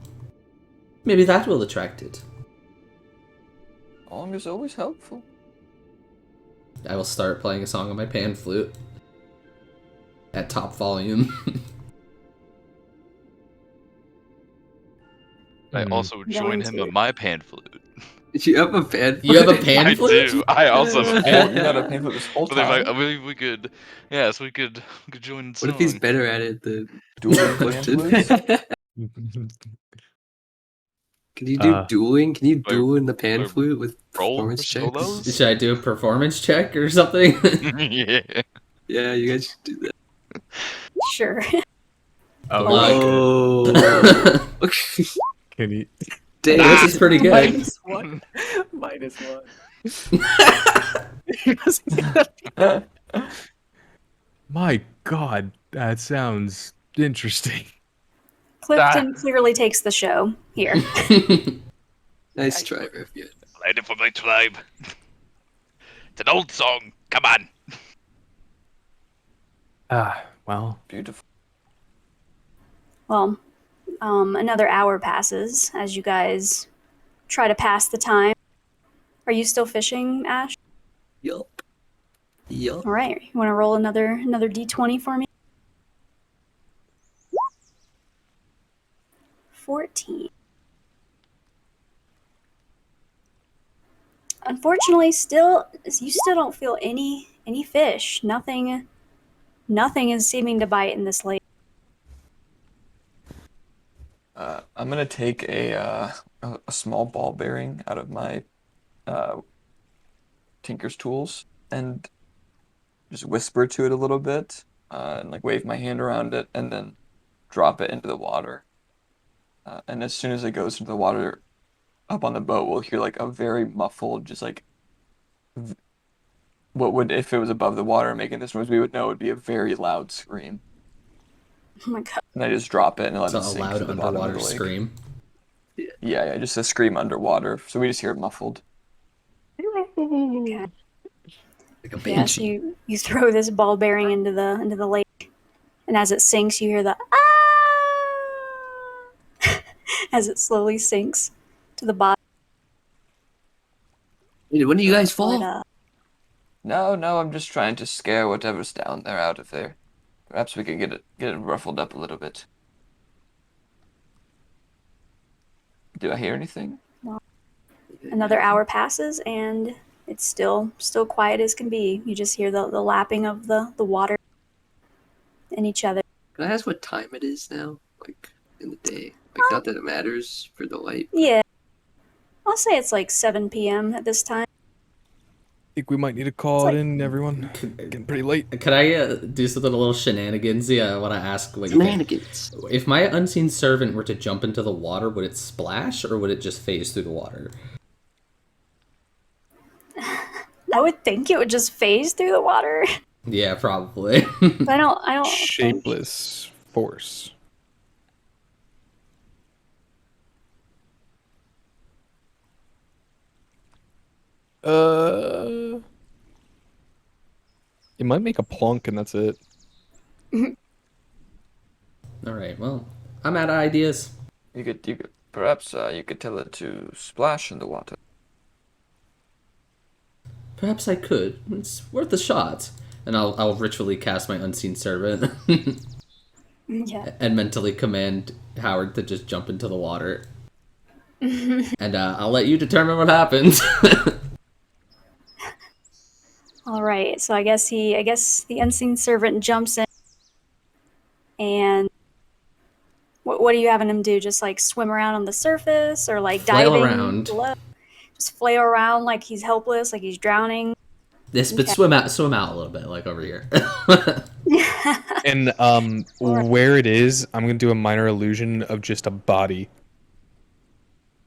Maybe that will attract it. Song is always helpful. I will start playing a song on my pan flute at top volume. I also join him on my pan flute. You have a pan. You have a pan I flute? do. I also have a Oh, pan you had a flute. pan flute this whole But if time. we could, yes, we could join the song. What if he's better at it than Dueling Clifton? pan Can you do dueling? Can you Like, duel in the pan like flute with roll performance for checks? solos? Should I do a performance check or something? Yeah. Yeah, you guys should do that. Sure. Oh, Luck. Oh. can you? This is pretty good. -1. -1. My God, that sounds interesting. Clifton clearly takes the show here. Nice try, Review. Played it for my tribe. It's an old song. Come on. Well, Beautiful. Well, another hour passes as you guys try to pass the time. Are you still fishing, Ash? Yup. Yup. All right. You want to roll another d20 for me? 14. Unfortunately, you still don't feel any fish. Nothing is seeming to bite in this lake. I'm gonna take a small ball bearing out of my tinker's tools and just whisper to it a little bit, and like wave my hand around it, and then drop it into the water. And as soon as it goes into the water, up on the boat, we'll hear like a very muffled, just like what would, if it was above the water making this noise, we would know it would be a very loud scream. Oh my god. And I just drop it and let So it a sink loud to the bottom of underwater the lake. scream. Yeah, just a scream underwater. So we just hear it muffled. Okay. Like a Yeah, so banshee. you throw this ball bearing into the lake, and as it sinks, you hear the ah as it slowly sinks to the bottom. Wait, when do you guys But, fall? No, I'm just trying to scare whatever's down there out of there. Perhaps we could get it ruffled up a little bit. Do I hear anything? another hour passes, and it's still quiet as can be. You just hear the lapping of the water in each other. Can I ask what time it is now? Like, in the day? Like, not that it matters for the light. Yeah, I'll say it's like 7 p.m. at this time. think we might need to call it in, everyone. Getting pretty late. Could I do something a little shenanigansy? I want to ask what you think. Shenanigans. If my unseen servant were to jump into the water, would it splash or would it just phase through the water? I would think it would just phase through the water. Yeah, probably. But I don't think. Shapeless force. It might make a plunk and that's it. All right. Well, I'm out of ideas. You could perhaps you could tell it to splash in the water. Perhaps I could. It's worth a shot. And I'll ritually cast my unseen servant Yeah. and mentally command Howard to just jump into the water. And I'll let you determine what happens. All right. So I guess the unseen servant jumps in, and what are you having him do? Just like swim around on the surface, or like Flail diving around. below? Just flail around like he's helpless, like he's drowning. Yes, but Okay. swim out a little bit, like over here. And where it is, I'm gonna do a minor illusion of just a body.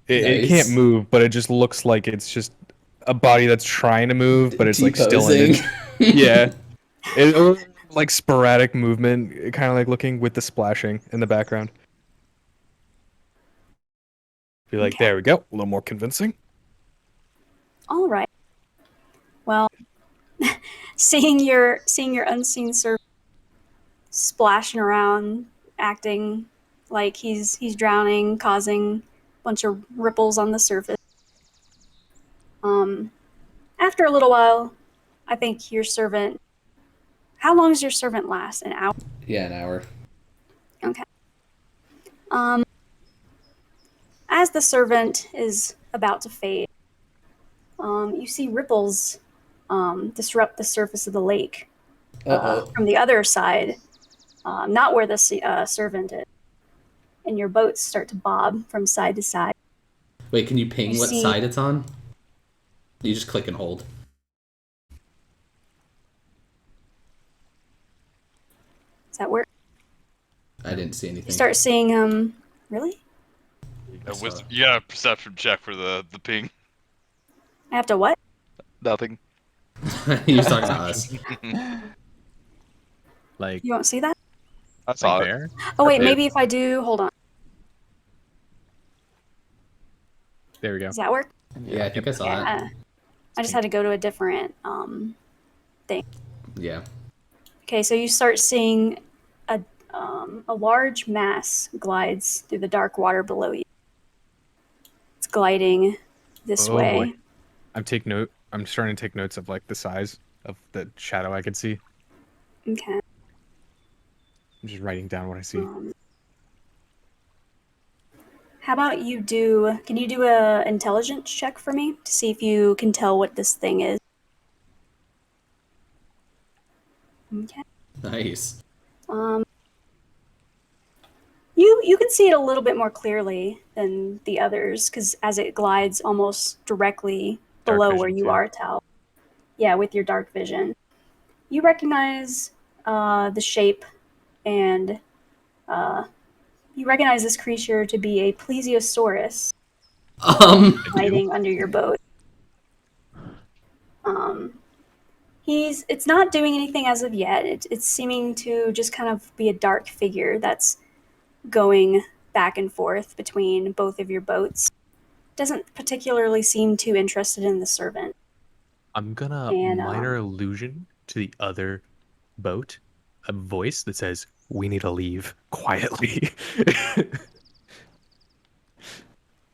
It Nice. can't move, but it just looks like it's just a body that's trying to move, but it's like still in it. Deposing. Yeah, it like sporadic movement, kind of like looking with the splashing in the background. Be like, Okay. there we go, a little more convincing. All right. Well, seeing your unseen servant splashing around, acting like he's drowning, causing a bunch of ripples on the surface. After a little while, I think your servant. How long does your servant last? An hour? Yeah, an hour. Okay. As the servant is about to fade, you see ripples disrupt the surface of the lake from the other side, not where the servant is. And your boats start to bob from side to side. Wait, can you ping You what see- side it's on? You just click and hold. Does that work? I didn't see anything. You start seeing really? You got a perception check for the ping. I have to what? Nothing. You're talking to us. Like, You don't see that? I saw it. there? Oh wait, Okay. maybe if I do, hold on. There we go. Does that work? Yeah, I think I saw it. Yeah. I just had to go to a different thing. Yeah. Okay, so you start seeing a large mass glides through the dark water below you. It's gliding this Oh, way. boy. I'm starting to take notes of like the size of the shadow I could see. Okay. I'm just writing down what I see. How about you do? Can you do a intelligence check for me to see if you can tell what this thing is? Okay. Nice. You can see it a little bit more clearly than the others because as it glides almost directly Dark below vision, where you too. are, Tal. Yeah, with your dark vision, you recognize the shape, and you recognize this creature to be a plesiosaurus hiding under your boat. It's not doing anything as of yet. It's seeming to just kind of be a dark figure that's going back and forth between both of your boats. Doesn't particularly seem too interested in the servant. I'm gonna And, minor illusion to the other boat, a voice that says, "We need to leave quietly."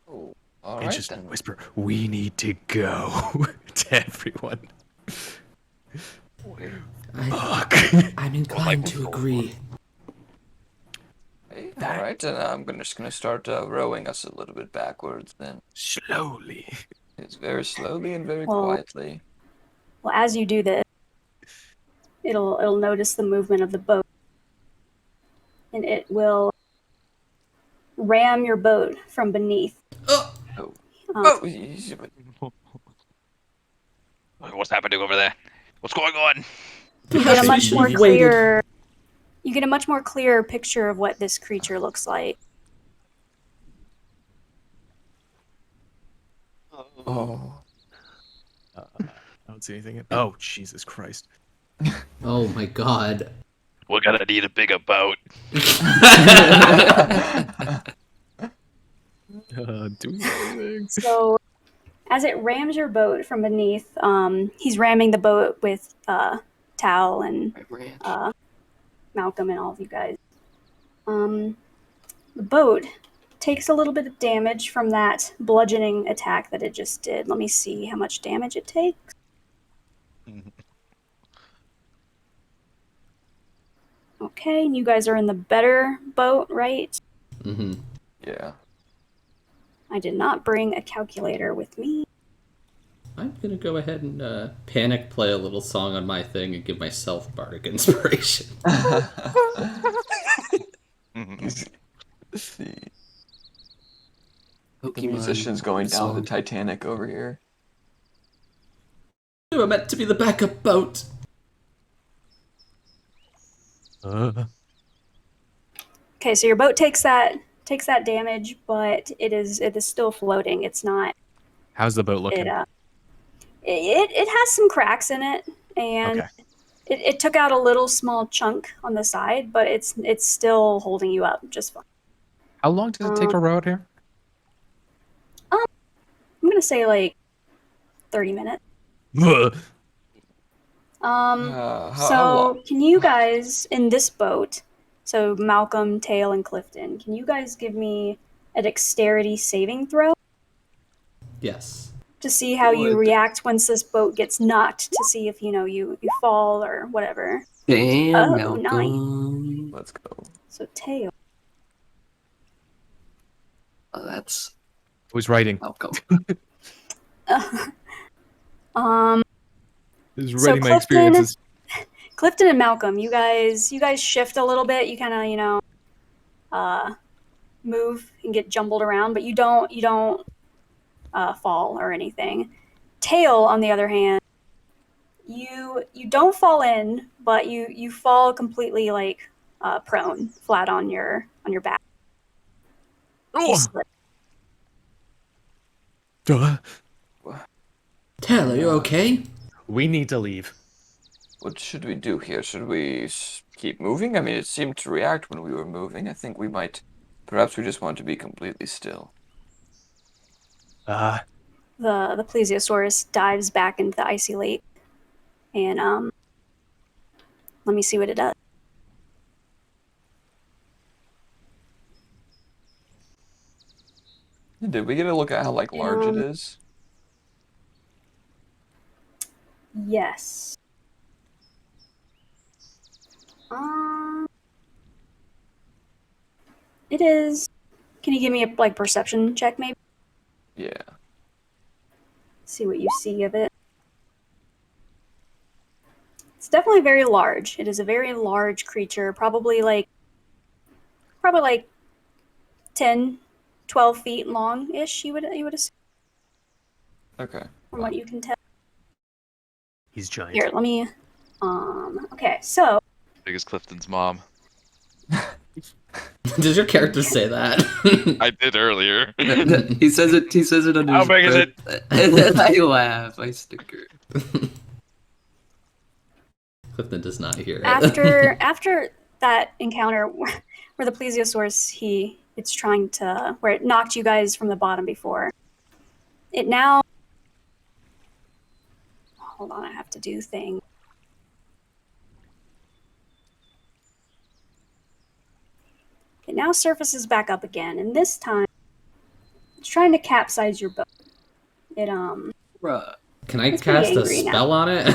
Oh, all And right just then. whisper, "We need to go," to everyone. Fuck. I'm inclined to agree. Hey, all right, and I'm just gonna start rowing us a little bit backwards then. Slowly. It's very slowly and very Well- quietly. well, as you do this, it'll notice the movement of the boat, and it will ram your boat from beneath. Oh, Um, easy, but- What's happening over there? What's going on? you get a much She more waited. clear. You get a much more clear picture of what this creature looks like. oh. I don't see anything. Oh, Jesus Christ. Oh my god. We're gonna need a bigger boat. Do anything. So, as it rams your boat from beneath, he's ramming the boat with Tal and Malcolm and all of you guys. The boat takes a little bit of damage from that bludgeoning attack that it just did. Let me see how much damage it takes. Okay, and you guys are in the better boat, right? Mm-hmm. Yeah. I did not bring a calculator with me. I'm gonna go ahead and panic play a little song on my thing and give myself bardic inspiration. Let's see. The Pokemon musician's going down with song. the Titanic over here. We were meant to be the backup boat. Okay, so your boat takes that damage, but it is still floating. It's not. How's the boat looking? It has some cracks in it, and Okay. it took out a little small chunk on the side, but it's still holding you up just fine. How long does it take to row out here? I'm gonna say like 30 minutes. How So long? can you guys in this boat? So Malcolm, Tail, and Clifton, can you guys give me a dexterity saving throw Yes. to see how you Would. react once this boat gets knocked? To see if you fall or whatever. Damn, Oh, Malcolm. Let's go. So Tail. Oh, that's Who's writing? Malcolm. Who's So writing my Clifton- experiences? Clifton and Malcolm, you guys shift a little bit. You kind of move and get jumbled around, but you don't fall or anything. Tail, on the other hand, you don't fall in, but you fall completely like prone, flat on your back. You slip. Tail, are you okay? We need to leave. What should we do here? Should we keep moving? I mean, it seemed to react when we were moving. I think we might. Perhaps we just want to be completely still. Uh, The plesiosaurus dives back into the icy lake, and let me see what it does. Did we get a look at how large it is? Yes. It is. Can you give me a perception check, maybe? Yeah. See what you see of it. It's definitely very large. It is a very large creature, probably like 10, 12 feet long-ish. You would assume, Okay. from what you can tell. he's giant. Here, let me. Okay, so Big as Clifton's mom. Does your character say that? I did earlier. He says it. He says it under How his big is breath, and then I laugh. I snicker. Clifton does not hear it. after that encounter where the plesiosaurus it's trying to where it knocked you guys from the bottom before, it now. Hold on, I have to do things. It now surfaces back up again, and this time it's trying to capsize your boat. It Bruh. Can I It's pretty cast a angry now. spell on it?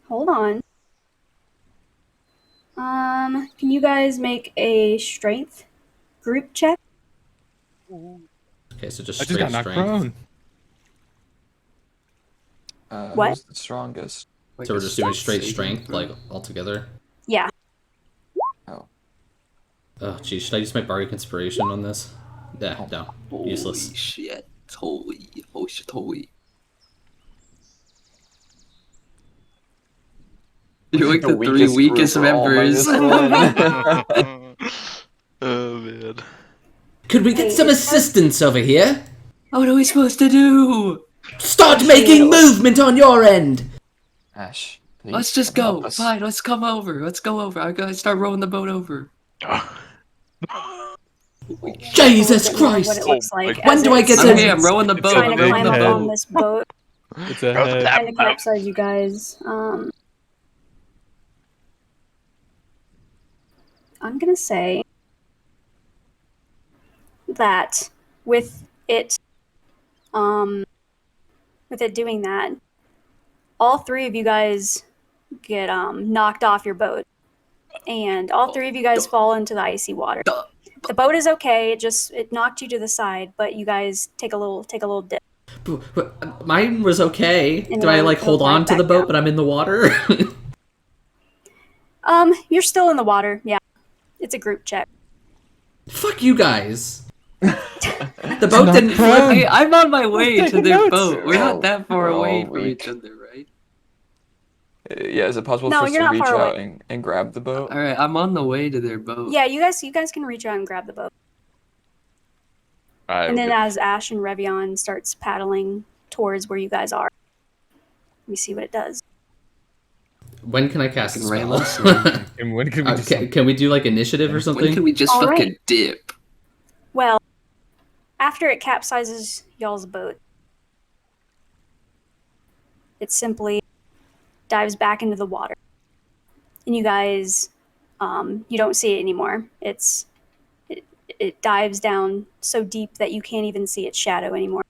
Hold on. Can you guys make a strength group check? Okay, so just I just straight got knocked strength. prone. What? Who's the strongest? So we're just doing straight saving strength, throw. like, all together? Yeah. Oh. Oh, geez, should I use my bardic inspiration on this? Yeah, no. Useless. Holy shit! Holy, oh shit! Holy. You're like the three weakest group are all members. -1. Oh man. Could we get some assistance over here? What are we supposed to do? Start making movement on your end! Ash, please Let's just come help go. us. Fine, let's come over. Let's go over. I gotta start rowing the boat over. Jesus What it Christ! looks like. When as do I it's get I'm to- here. I'm rowing the It's boat. trying I'm to big rowing climb the up head. on boat. this boat, It's a head. trying to capsize you guys. I'm gonna say that with it doing that, all three of you guys get knocked off your boat, and all three of you guys fall into the icy water. The boat is okay. It knocked you to the side, but you guys take a little dip. But mine was okay. And Do I, it'll- like, hold it'll on dive to the back boat, down. but I'm in the water? You're still in the water. Yeah, it's a group check. Fuck you guys. The boat didn't flip. Hey, I'm on my way to their notes. boat. We're not that far We're all away from weak. each other, right? Yeah, is it possible No, for us you're to not reach far out away. and grab the boat? All right, I'm on the way to their boat. Yeah, you guys can reach out and grab the boat. Alright, And we're then good. as Ash and Revion starts paddling towards where you guys are, let me see what it does. When can I cast a Fucking ram spell? us. And when can we do something? Can we do, like, initiative or When something? can we just All fucking right. dip? Well, after it capsizes y'all's boat, it simply dives back into the water. And you guys, you don't see it anymore. It dives down so deep that you can't even see its shadow anymore.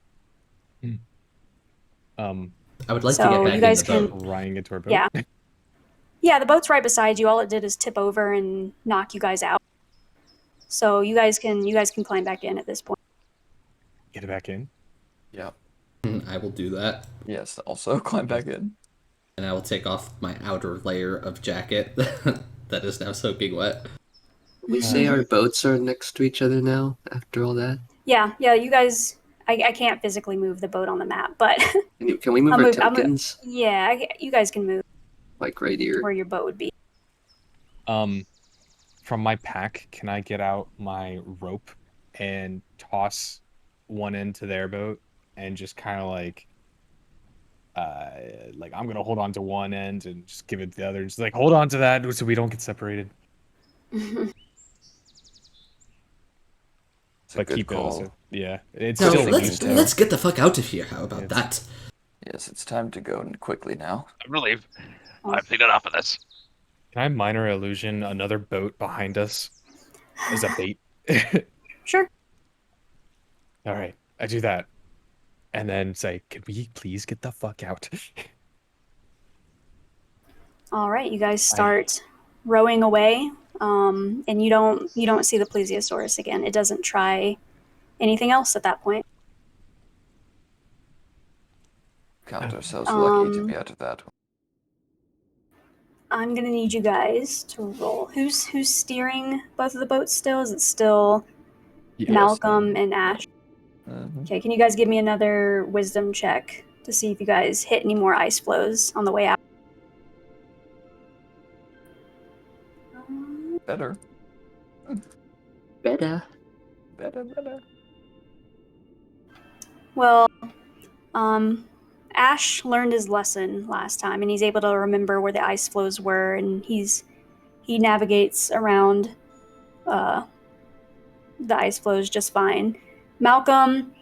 I would like to So get back you guys in the boat. can- Riding into our boat. Yeah. Yeah, the boat's right beside you. All it did is tip over and knock you guys out. So you guys can climb back in at this point. Get it back in. Yeah. I will do that. Yes, also climb back in. And I will take off my outer layer of jacket that is now soaking wet. We say our boats are next to each other now after all that. Yeah, you guys. I can't physically move the boat on the map, but Can we move I'll our move- I'll move- tokens? yeah, you guys can move Like right here. where your boat would be. From my pack, can I get out my rope and toss one end to their boat and just kind of like I'm gonna hold on to one end and just give it to the other. Just like hold on to that so we don't get separated. It's a But good keep it call. also. Yeah, it's No, still let's get the fuck out of here. How about Yes. that? Yes, it's time to go and quickly now. I'm relieved. I've seen enough of this. Can I minor illusion another boat behind us as a bait? Sure. All right, I do that, and then say, "Can we please get the fuck out?" All right, you guys start rowing away, and you don't see the plesiosaurus again. It doesn't try anything else at that point. Count ourselves lucky to be out of that one. I'm gonna need you guys to roll. Who's steering both of the boats still? Is it still Yeah. Malcolm and Ash? Mhm. Okay, can you guys give me another wisdom check to see if you guys hit any more ice flows on the way out? Better. Better. Better. Well, Ash learned his lesson last time, and he's able to remember where the ice flows were, and he navigates around the ice flows just fine. Malcolm,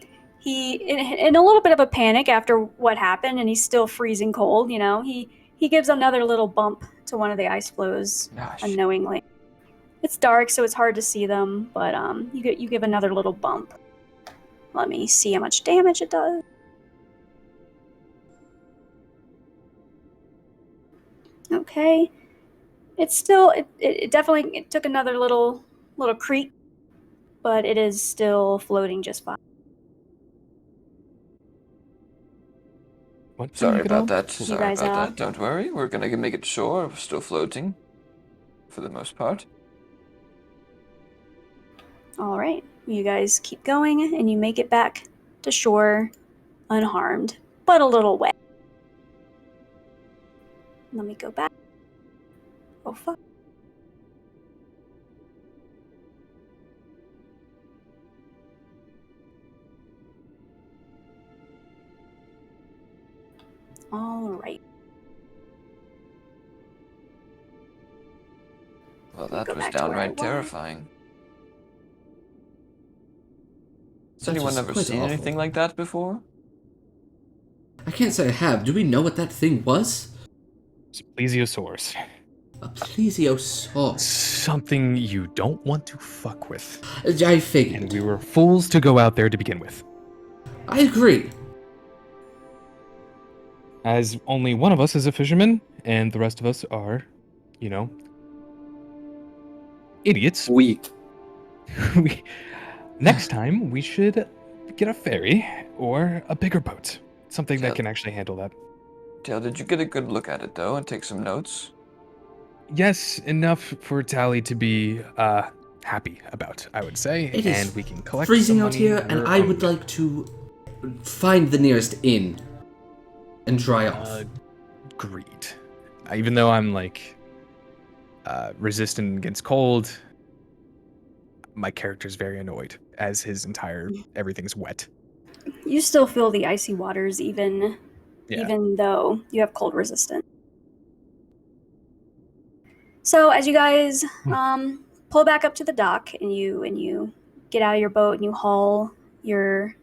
he in a little bit of a panic after what happened, and he's still freezing cold. You know, he gives another little bump to one of the ice flows Gosh. unknowingly. It's dark, so it's hard to see them, but you give another little bump. Let me see how much damage it does. Okay, it's still it definitely took another little creak, but it is still floating just fine. What? Sorry about Goodell? that. Sorry guys about out? that. Don't worry. We're gonna make it sure we're still floating. For the most part. All right, you guys keep going, and you make it back to shore unharmed, but a little wet. Let me go back. Oh fuck. All right. Well, Go that was back to where I downright was. terrifying. Has That anyone was ever quite seen awful. anything like that before? I can't say I have. Do we know what that thing was? It's plesiosaurus. A plesiosaurus. Something you don't want to fuck with. I figured. And we were fools to go out there to begin with. I agree. As only one of us is a fisherman, and the rest of us are, idiots. Weak. Next time, we should get a ferry or a bigger boat. Something that can actually handle that. Tail, did you get a good look at it, though, and take some notes? Yes, enough for Tally to be happy about, I would say. It is and we can collect freezing some out money here, on and your I would own. like to find the nearest inn and dry off. Agreed. Even though I'm resistant against cold, my character's very annoyed as his entire everything's wet. You still feel the icy waters even though you have cold resistance. So as you guys pull back up to the dock and you get out of your boat and you haul the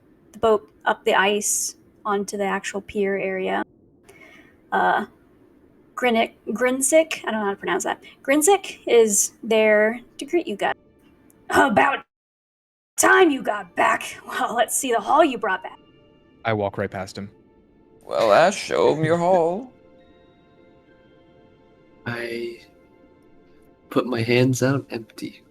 boat up the ice onto the actual pier area, Grinsick, I don't know how to pronounce that. Grinsick is there to greet you guys. About time you got back. Well, let's see the haul you brought back. I walk right past him. Well, Ash, show him your haul. I put my hands out empty.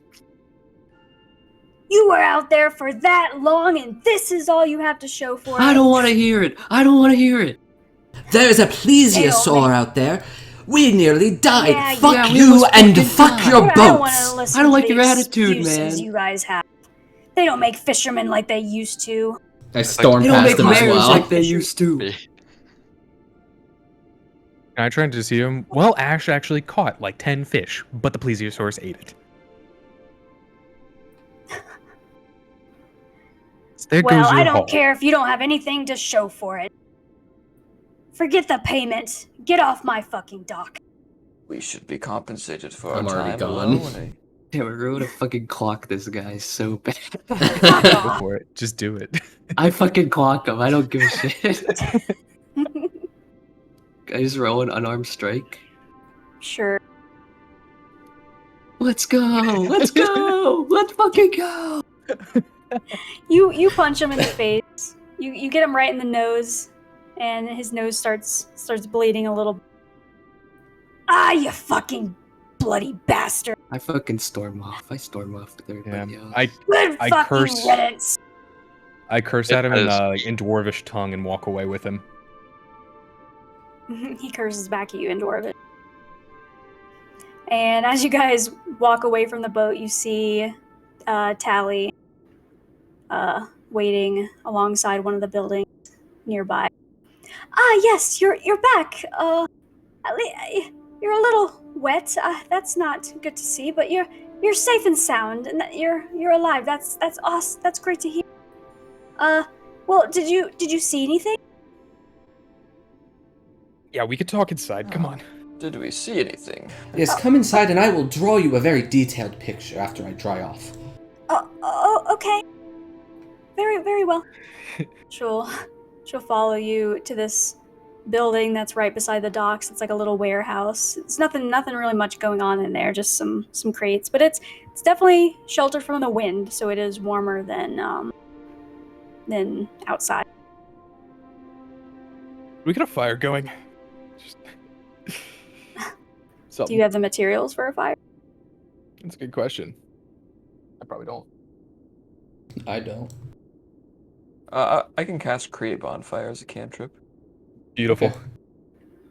You were out there for that long, and this is all you have to show for it. I don't want to hear it. I don't want to hear it. There's a plesiosaur out there. We nearly died. Yeah, Fuck yeah, we you almost and fucking fuck died. your I don't want boats. to listen I don't to like the your attitude, excuses man. you guys have. They don't make fishermen like they used to. I storm They don't past make him as mayors well. like they used to. And I tried to see him. Well, Ash actually caught 10 fish, but the plesiosaurus ate it. There Well, goes your I don't haul. care if you don't have anything to show for it. Forget the payment. Get off my fucking dock. We should be compensated for I'm our already time gone. alone. Damn, we're gonna fucking clock this guy so bad. Fuck Go off. for it. Just do it. I fucking clock him. I don't give a shit. I just roll an unarmed strike. Sure. Let's go! Let's go! Let's fucking go! You punch him in the face. You get him right in the nose, and his nose starts bleeding a little. Ah, you fucking bloody bastard! I fucking storm off. I storm off with everybody else. Good I fucking curse- riddance. I curse It at him is. in dwarvish tongue and walk away with him. He curses back at you in Dwarvish. And as you guys walk away from the boat, you see Tally waiting alongside one of the buildings nearby. Ah, yes, you're back. You're a little wet. That's not good to see, but you're safe and sound, and that you're alive. That's awesome. That's great to hear. Well, did you see anything? Yeah, we could talk inside. Come on. Did we see anything? Yes, come inside and I will draw you a very detailed picture after I dry off. Okay. Very, very well. She'll follow you to this building that's right beside the docks. It's like a little warehouse. It's nothing really much going on in there, just some crates, but it's definitely sheltered from the wind, so it is warmer than outside. We got a fire going. Just... Do you have the materials for a fire? That's a good question. I probably don't. I don't. I can cast Create Bonfire as a cantrip. Beautiful. Okay.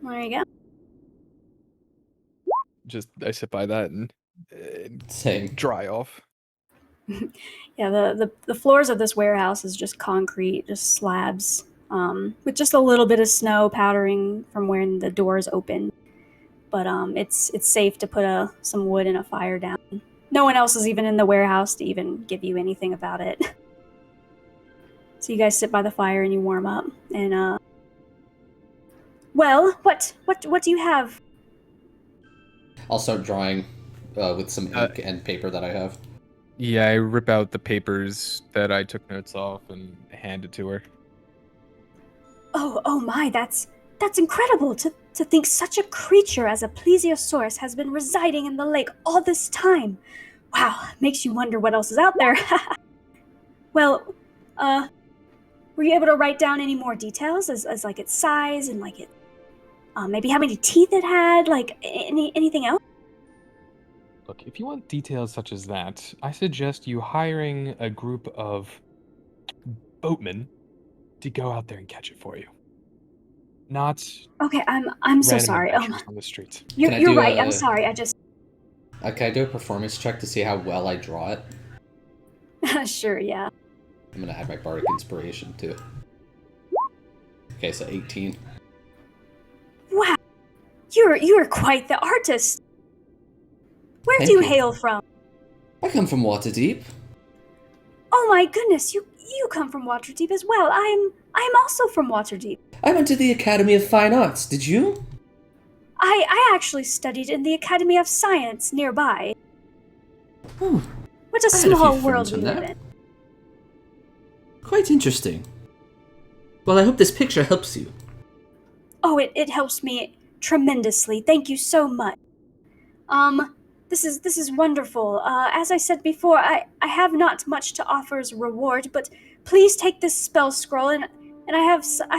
There you go. Just I sit by that and Same. dry off. Yeah, the floors of this warehouse is just concrete, just slabs, with just a little bit of snow powdering from when the doors open. But it's safe to put some wood and a fire down. No one else is even in the warehouse to even give you anything about it. So you guys sit by the fire and you warm up. And well, what do you have? I'll start drawing with some ink and paper that I have. Yeah, I rip out the papers that I took notes off and hand it to her. Oh my, that's incredible to think such a creature as a plesiosaurus has been residing in the lake all this time. Wow, makes you wonder what else is out there. Well, were you able to write down any more details as like its size and like it, maybe how many teeth it had, like anything else? Look, if you want details such as that, I suggest you hiring a group of boatmen to go out there and catch it for you. Not Okay, I'm so random sorry. adventures on the streets. Can I You're do right. a- I'm sorry. I just Can I do a performance check to see how well I draw it? sure, yeah. I'm gonna add my bardic inspiration too. Okay, so 18. Wow, you're quite the artist. Where Thank do you you. hail from? I come from Waterdeep. Oh my goodness, you come from Waterdeep as well. I'm also from Waterdeep. I went to the Academy of Fine Arts. Did you? I actually studied in the Academy of Science nearby. Oh, What a I had a small few world friends we from live there. in. quite interesting. Well, I hope this picture helps you. Oh, it helps me tremendously. Thank you so much. This is wonderful. As I said before, I have not much to offer as a reward, but please take this spell scroll and I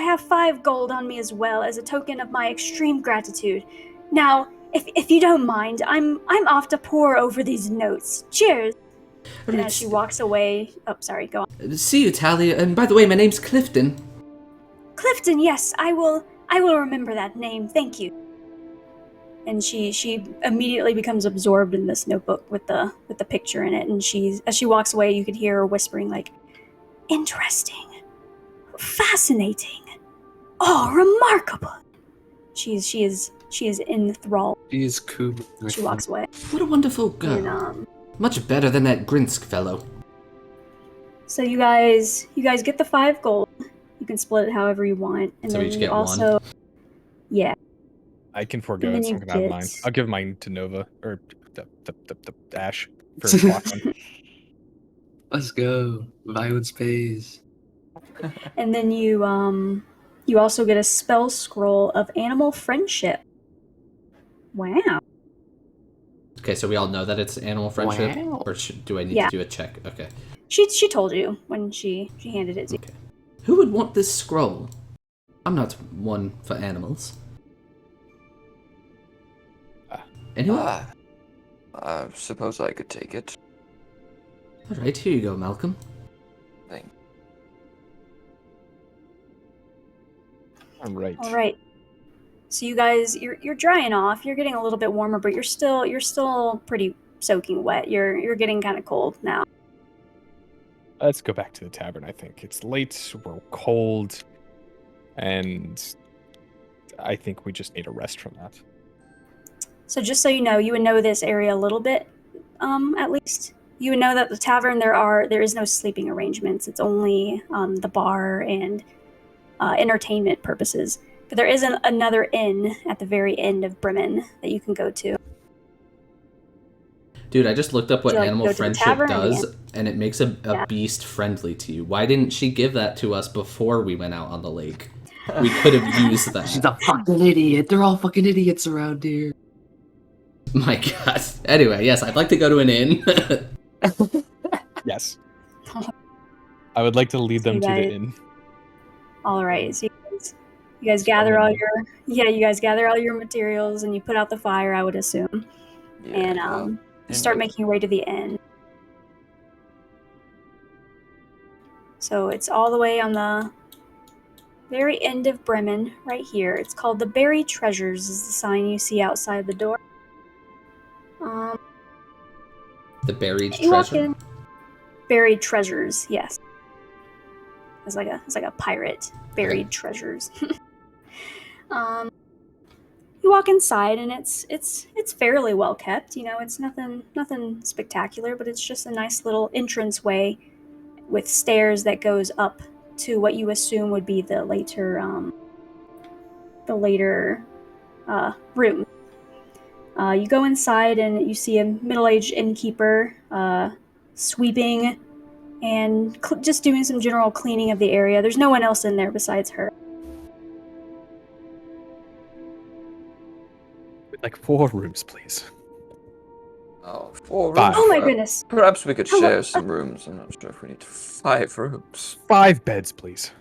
have 5 gold on me as well as a token of my extreme gratitude. Now, if you don't mind, I'm off to pore over these notes. Cheers. And as she walks away, oh, sorry, go on. See you, Talia. And by the way, my name's Clifton. Clifton, yes, I will remember that name. Thank you. And she immediately becomes absorbed in this notebook with the picture in it. And as she walks away, you could hear her whispering like, "Interesting, fascinating, oh, remarkable." She is enthralled. She is cool. She walks away. What a wonderful girl. And Much better than that Grinsk fellow. So you guys get the 5 gold. You can split it however you want, and So then we each you get also, one? yeah, I can forego and it. then So you I'm gonna have mine. get, I'll give mine to Nova or the Ash for Clockman. Let's go. Violence pays. and then you also get a spell scroll of animal friendship. Wow. Okay, so we all know that it's animal friendship? Wow. Or do I need Yeah. to do a check? Okay. She told you when she handed it to you. Okay. Who would want this scroll? I'm not one for animals. Anyone? Suppose I could take it. Alright, here you go, Malcolm. Thank All right. All right. So you guys, you're drying off. You're getting a little bit warmer, but you're still pretty soaking wet. You're getting kind of cold now. Let's go back to the tavern. I think it's late. We're cold, and I think we just need a rest from that. So just so you know, you would know this area a little bit, at least. You would know that the tavern there is no sleeping arrangements. It's only the bar and entertainment purposes. But there is another inn at the very end of Bremen that you can go to. Dude, I just looked up what Would you like to animal go to the friendship tavern or the does, inn? and it makes a Yeah. beast friendly to you. Why didn't she give that to us before we went out on the lake? We could have used She's that. a fucking idiot. They're all fucking idiots around here. My god. Anyway, yes, I'd like to go to an inn. Yes. I would like to lead them to the guys- inn. All right. So you guys gather all your materials and you put out the fire, I would assume. you. And you start indeed. making your way to the inn. So it's all the way on the very end of Bremen, right here. It's called the Buried Treasures, is the sign you see outside the door. The buried You walk treasure? in. Buried Treasures, yes. It's like a pirate. Buried Treasures. You walk inside and it's fairly well kept. You know, it's nothing spectacular, but it's just a nice little entranceway with stairs that goes up to what you assume would be the later room. You go inside and you see a middle-aged innkeeper sweeping and just doing some general cleaning of the area. There's no one else in there besides her. Like 4 rooms, please. Oh, 4 Five. rooms. Oh my goodness. Perhaps we could Hello. share some rooms. I'm not sure if we need 5 rooms. 5 beds, please.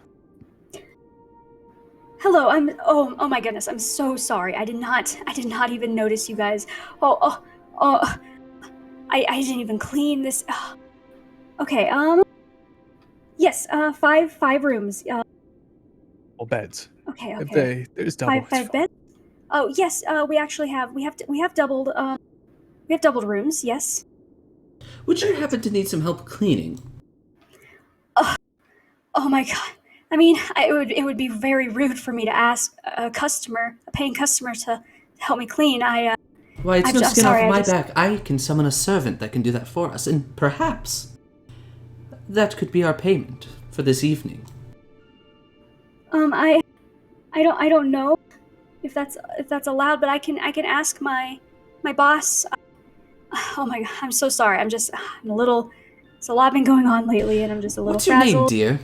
Hello, oh my goodness, I'm so sorry. I did not even notice you guys. I didn't even clean this. Okay, yes, 5 rooms. Well, beds. Okay. If there's double. Five beds? Oh, yes, we actually have doubled rooms, yes. Would you happen to need some help cleaning? Oh my god. I mean, it would be very rude for me to ask a paying customer to help me clean. Why, it's I'm no just skin sorry, off I my just- back. I can summon a servant that can do that for us, and perhaps that could be our payment for this evening. I don't know if that's allowed, but I can ask my boss. Oh my god, I'm so sorry. I'm a little. There's a lot been going on lately, and I'm just a little What's your name, frazzled. dear?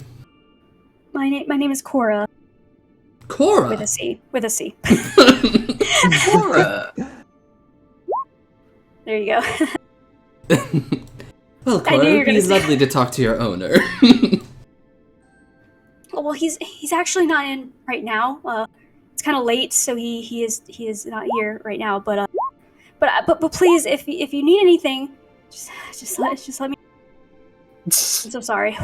My name is Cora Cora! with a C. With a C. Cora. There you go. Well, I knew Cora, you were it'd be gonna say- lovely to talk to your owner. Oh, well, he's actually not in right now. It's kind of late, so he is not here right now. But please, if you need anything, just let me. I'm so sorry.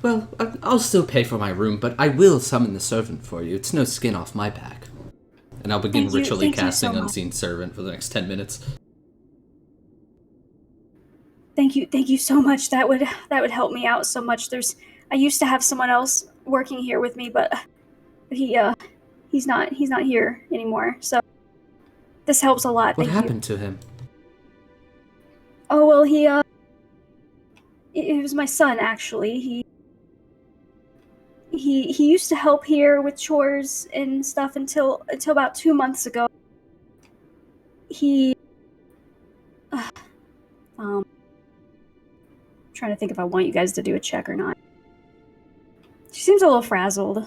Well, I'll still pay for my room, but I will summon the servant for you. It's no skin off my back. And I'll begin ritually thank you so casting much. Unseen Servant for the next 10 minutes. Thank you so much. That would help me out so much. I used to have someone else working here with me, but he's not here anymore. So this helps a lot. What Thank you. happened to him? Oh well, it was my son, actually. He used to help here with chores and stuff until about 2 months ago. He trying to think if I want you guys to do a check or not. She seems a little frazzled.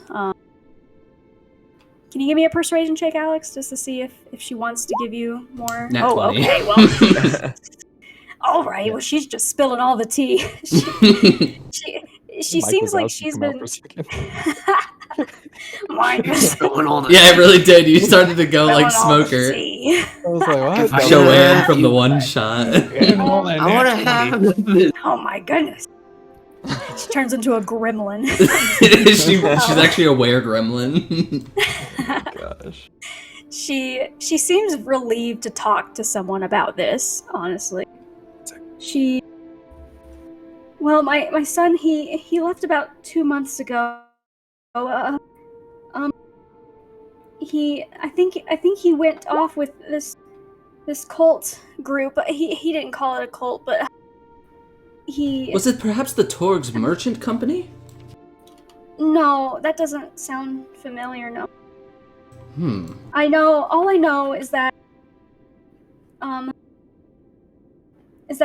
Can you give me a persuasion check, Alex, just to see if she wants to give you more? Nat 20. Okay, well. All right, Yeah. well, she's just spilling all the tea. She Mike seems was like out, she's come out been. for a second. Mike is Spilling all the Yeah, it really did. You started to go like spilling all the Smoker. tea. I was like, what? If I Show could Ann have from the you- one shot. I want to have this. Oh my goodness. She turns into a gremlin. She's actually a were-gremlin. Gosh. She seems relieved to talk to someone about this, honestly. Well, my son, he left about 2 months ago. I think he went off with this cult group. He didn't call it a cult, but he. Was it perhaps the Torg's merchant company? No, that doesn't sound familiar. No. Hmm. All I know is that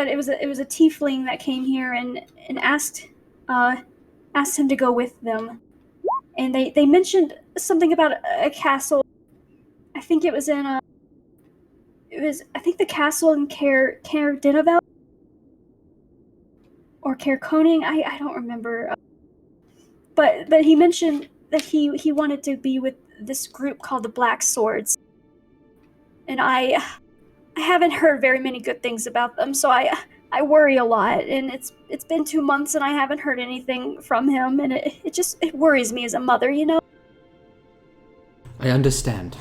it was a tiefling that came here and asked him to go with them, and they mentioned something about a castle. I think it was in I think the castle in Caer Dinevel or Caer Koning. I don't remember, but he mentioned that he wanted to be with this group called the Black Swords, and I haven't heard very many good things about them, so I worry a lot, and it's been 2 months and I haven't heard anything from him, and it worries me as a mother, you know? I understand.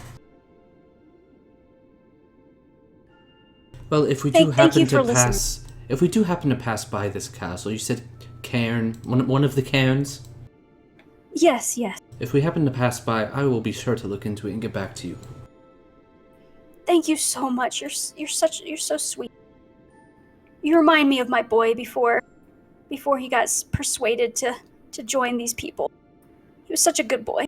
Well, if we do Thank you happen for to pass, if we do happen to pass by this castle, you said cairn, one of the cairns. Yes. If we happen to pass by, I will be sure to look into it and get back to you. Thank you so much. You're so sweet. You remind me of my boy before he got persuaded to join these people. He was such a good boy.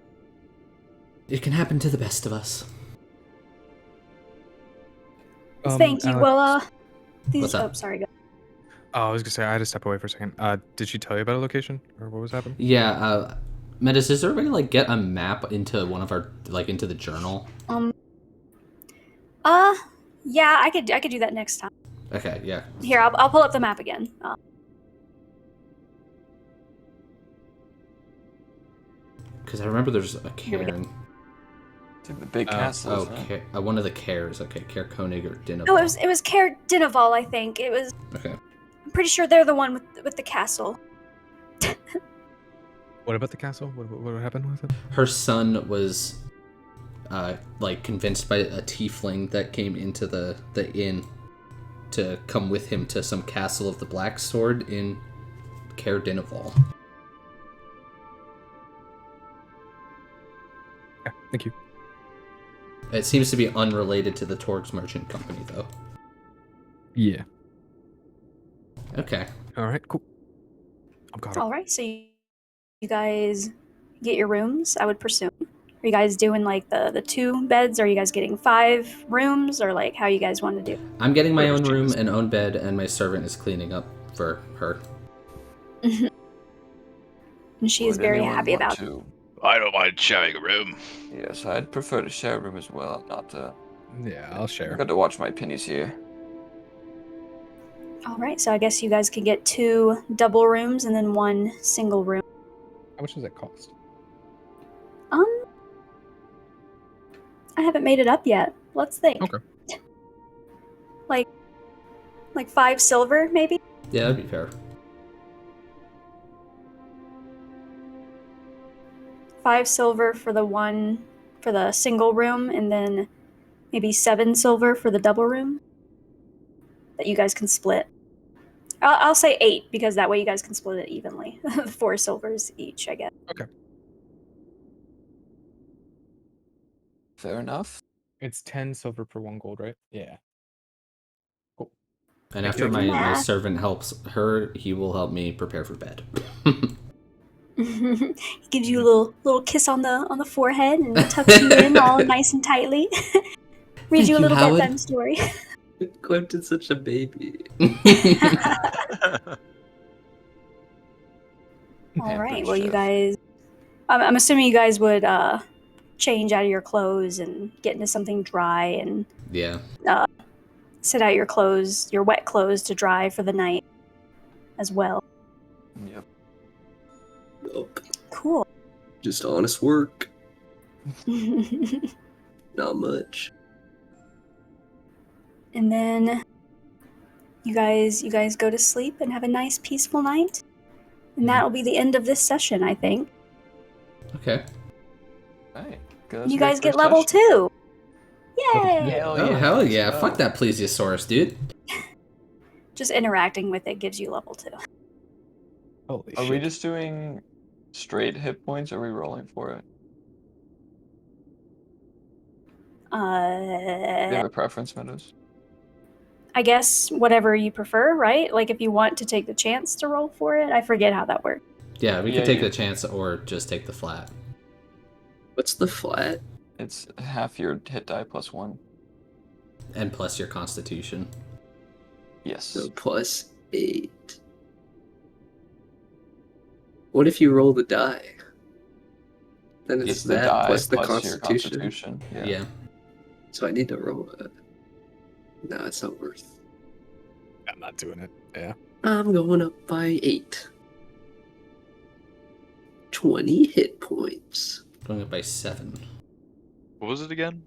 It can happen to the best of us. Thank you. Alex, Well, What's up? sorry. Go. Oh, I was gonna say I had to step away for a second. Did she tell you about a location or what was happening? Yeah, Metis, is there a way to like get a map into one of our into the journal? Yeah, I could do that next time. Okay, yeah. Here, I'll pull up the map again. Because I remember there's a Here we go. cairn. The big castles, huh? Okay, one of the cares. Okay, Caer Konig or Dineval. Oh, it was Caer Dineval, I think. It was. Okay. I'm pretty sure they're the one with the castle. What about the castle? What happened with it? Her son was, convinced by a tiefling that came into the inn to come with him to some castle of the Black Sword in Caer Dineval. Yeah, thank you. It seems to be unrelated to the Torg's merchant company, though. Yeah. Okay. All right. Cool. I'm caught up. All right, so you guys get your rooms, I would presume. Are you guys doing like the 2 beds? Are you guys getting 5 rooms, or like how you guys want to do? I'm getting my own Whatever's room cheapest. and own bed, and my servant is cleaning up for her. And she is Would very anyone happy want about. to? I don't mind sharing a room. Yes, I'd prefer to share a room as well. Not Yeah, I'll I share. got to watch my pennies here. All right, so I guess you guys can get 2 double rooms and then 1 single room. How much does that cost? I haven't made it up yet. Let's think. Okay. Like 5 silver, maybe? Yeah, that'd be fair. 5 silver for the single room, and then maybe 7 silver for the double room that you guys can split. I'll say 8 because that way you guys can split it evenly. 4 silvers each, I guess. Okay. Fair enough. It's 10 silver per 1 gold, right? Yeah. Cool. And after my servant helps her, he will help me prepare for bed. He gives you a little kiss on the forehead and tucks you in all nice and tightly. Reads you a little bedtime story. Quentin's such a baby. All right. Well, you guys. I'm assuming you guys would change out of your clothes and get into something dry and Yeah. sit out your clothes, your wet clothes, to dry for the night as well. Yep. Nope. Cool. Just honest work. Not much. And then you guys go to sleep and have a nice peaceful night. And that'll be the end of this session, I think. Okay. Right. You guys get level 2. Yay! Hell yeah. Fuck that plesiosaurus, dude. Just interacting with it gives you level 2. Holy Are shit. we just doing straight hit points, or are we rolling for it? Do you have a preference, Meadows? I guess whatever you prefer, right? Like if you want to take the chance to roll for it. I forget how that works. Yeah, we could take the chance or just take the flat. What's the flat? It's half your hit die plus 1. And plus your constitution. Yes. So plus 8. What if you roll the die? Then it's the that die plus the plus your constitution. constitution. Yeah. So I need to roll it. No, it's not worth. I'm not doing it. Yeah. I'm going up by 8. 20 hit points. Going up by 7. What was it again?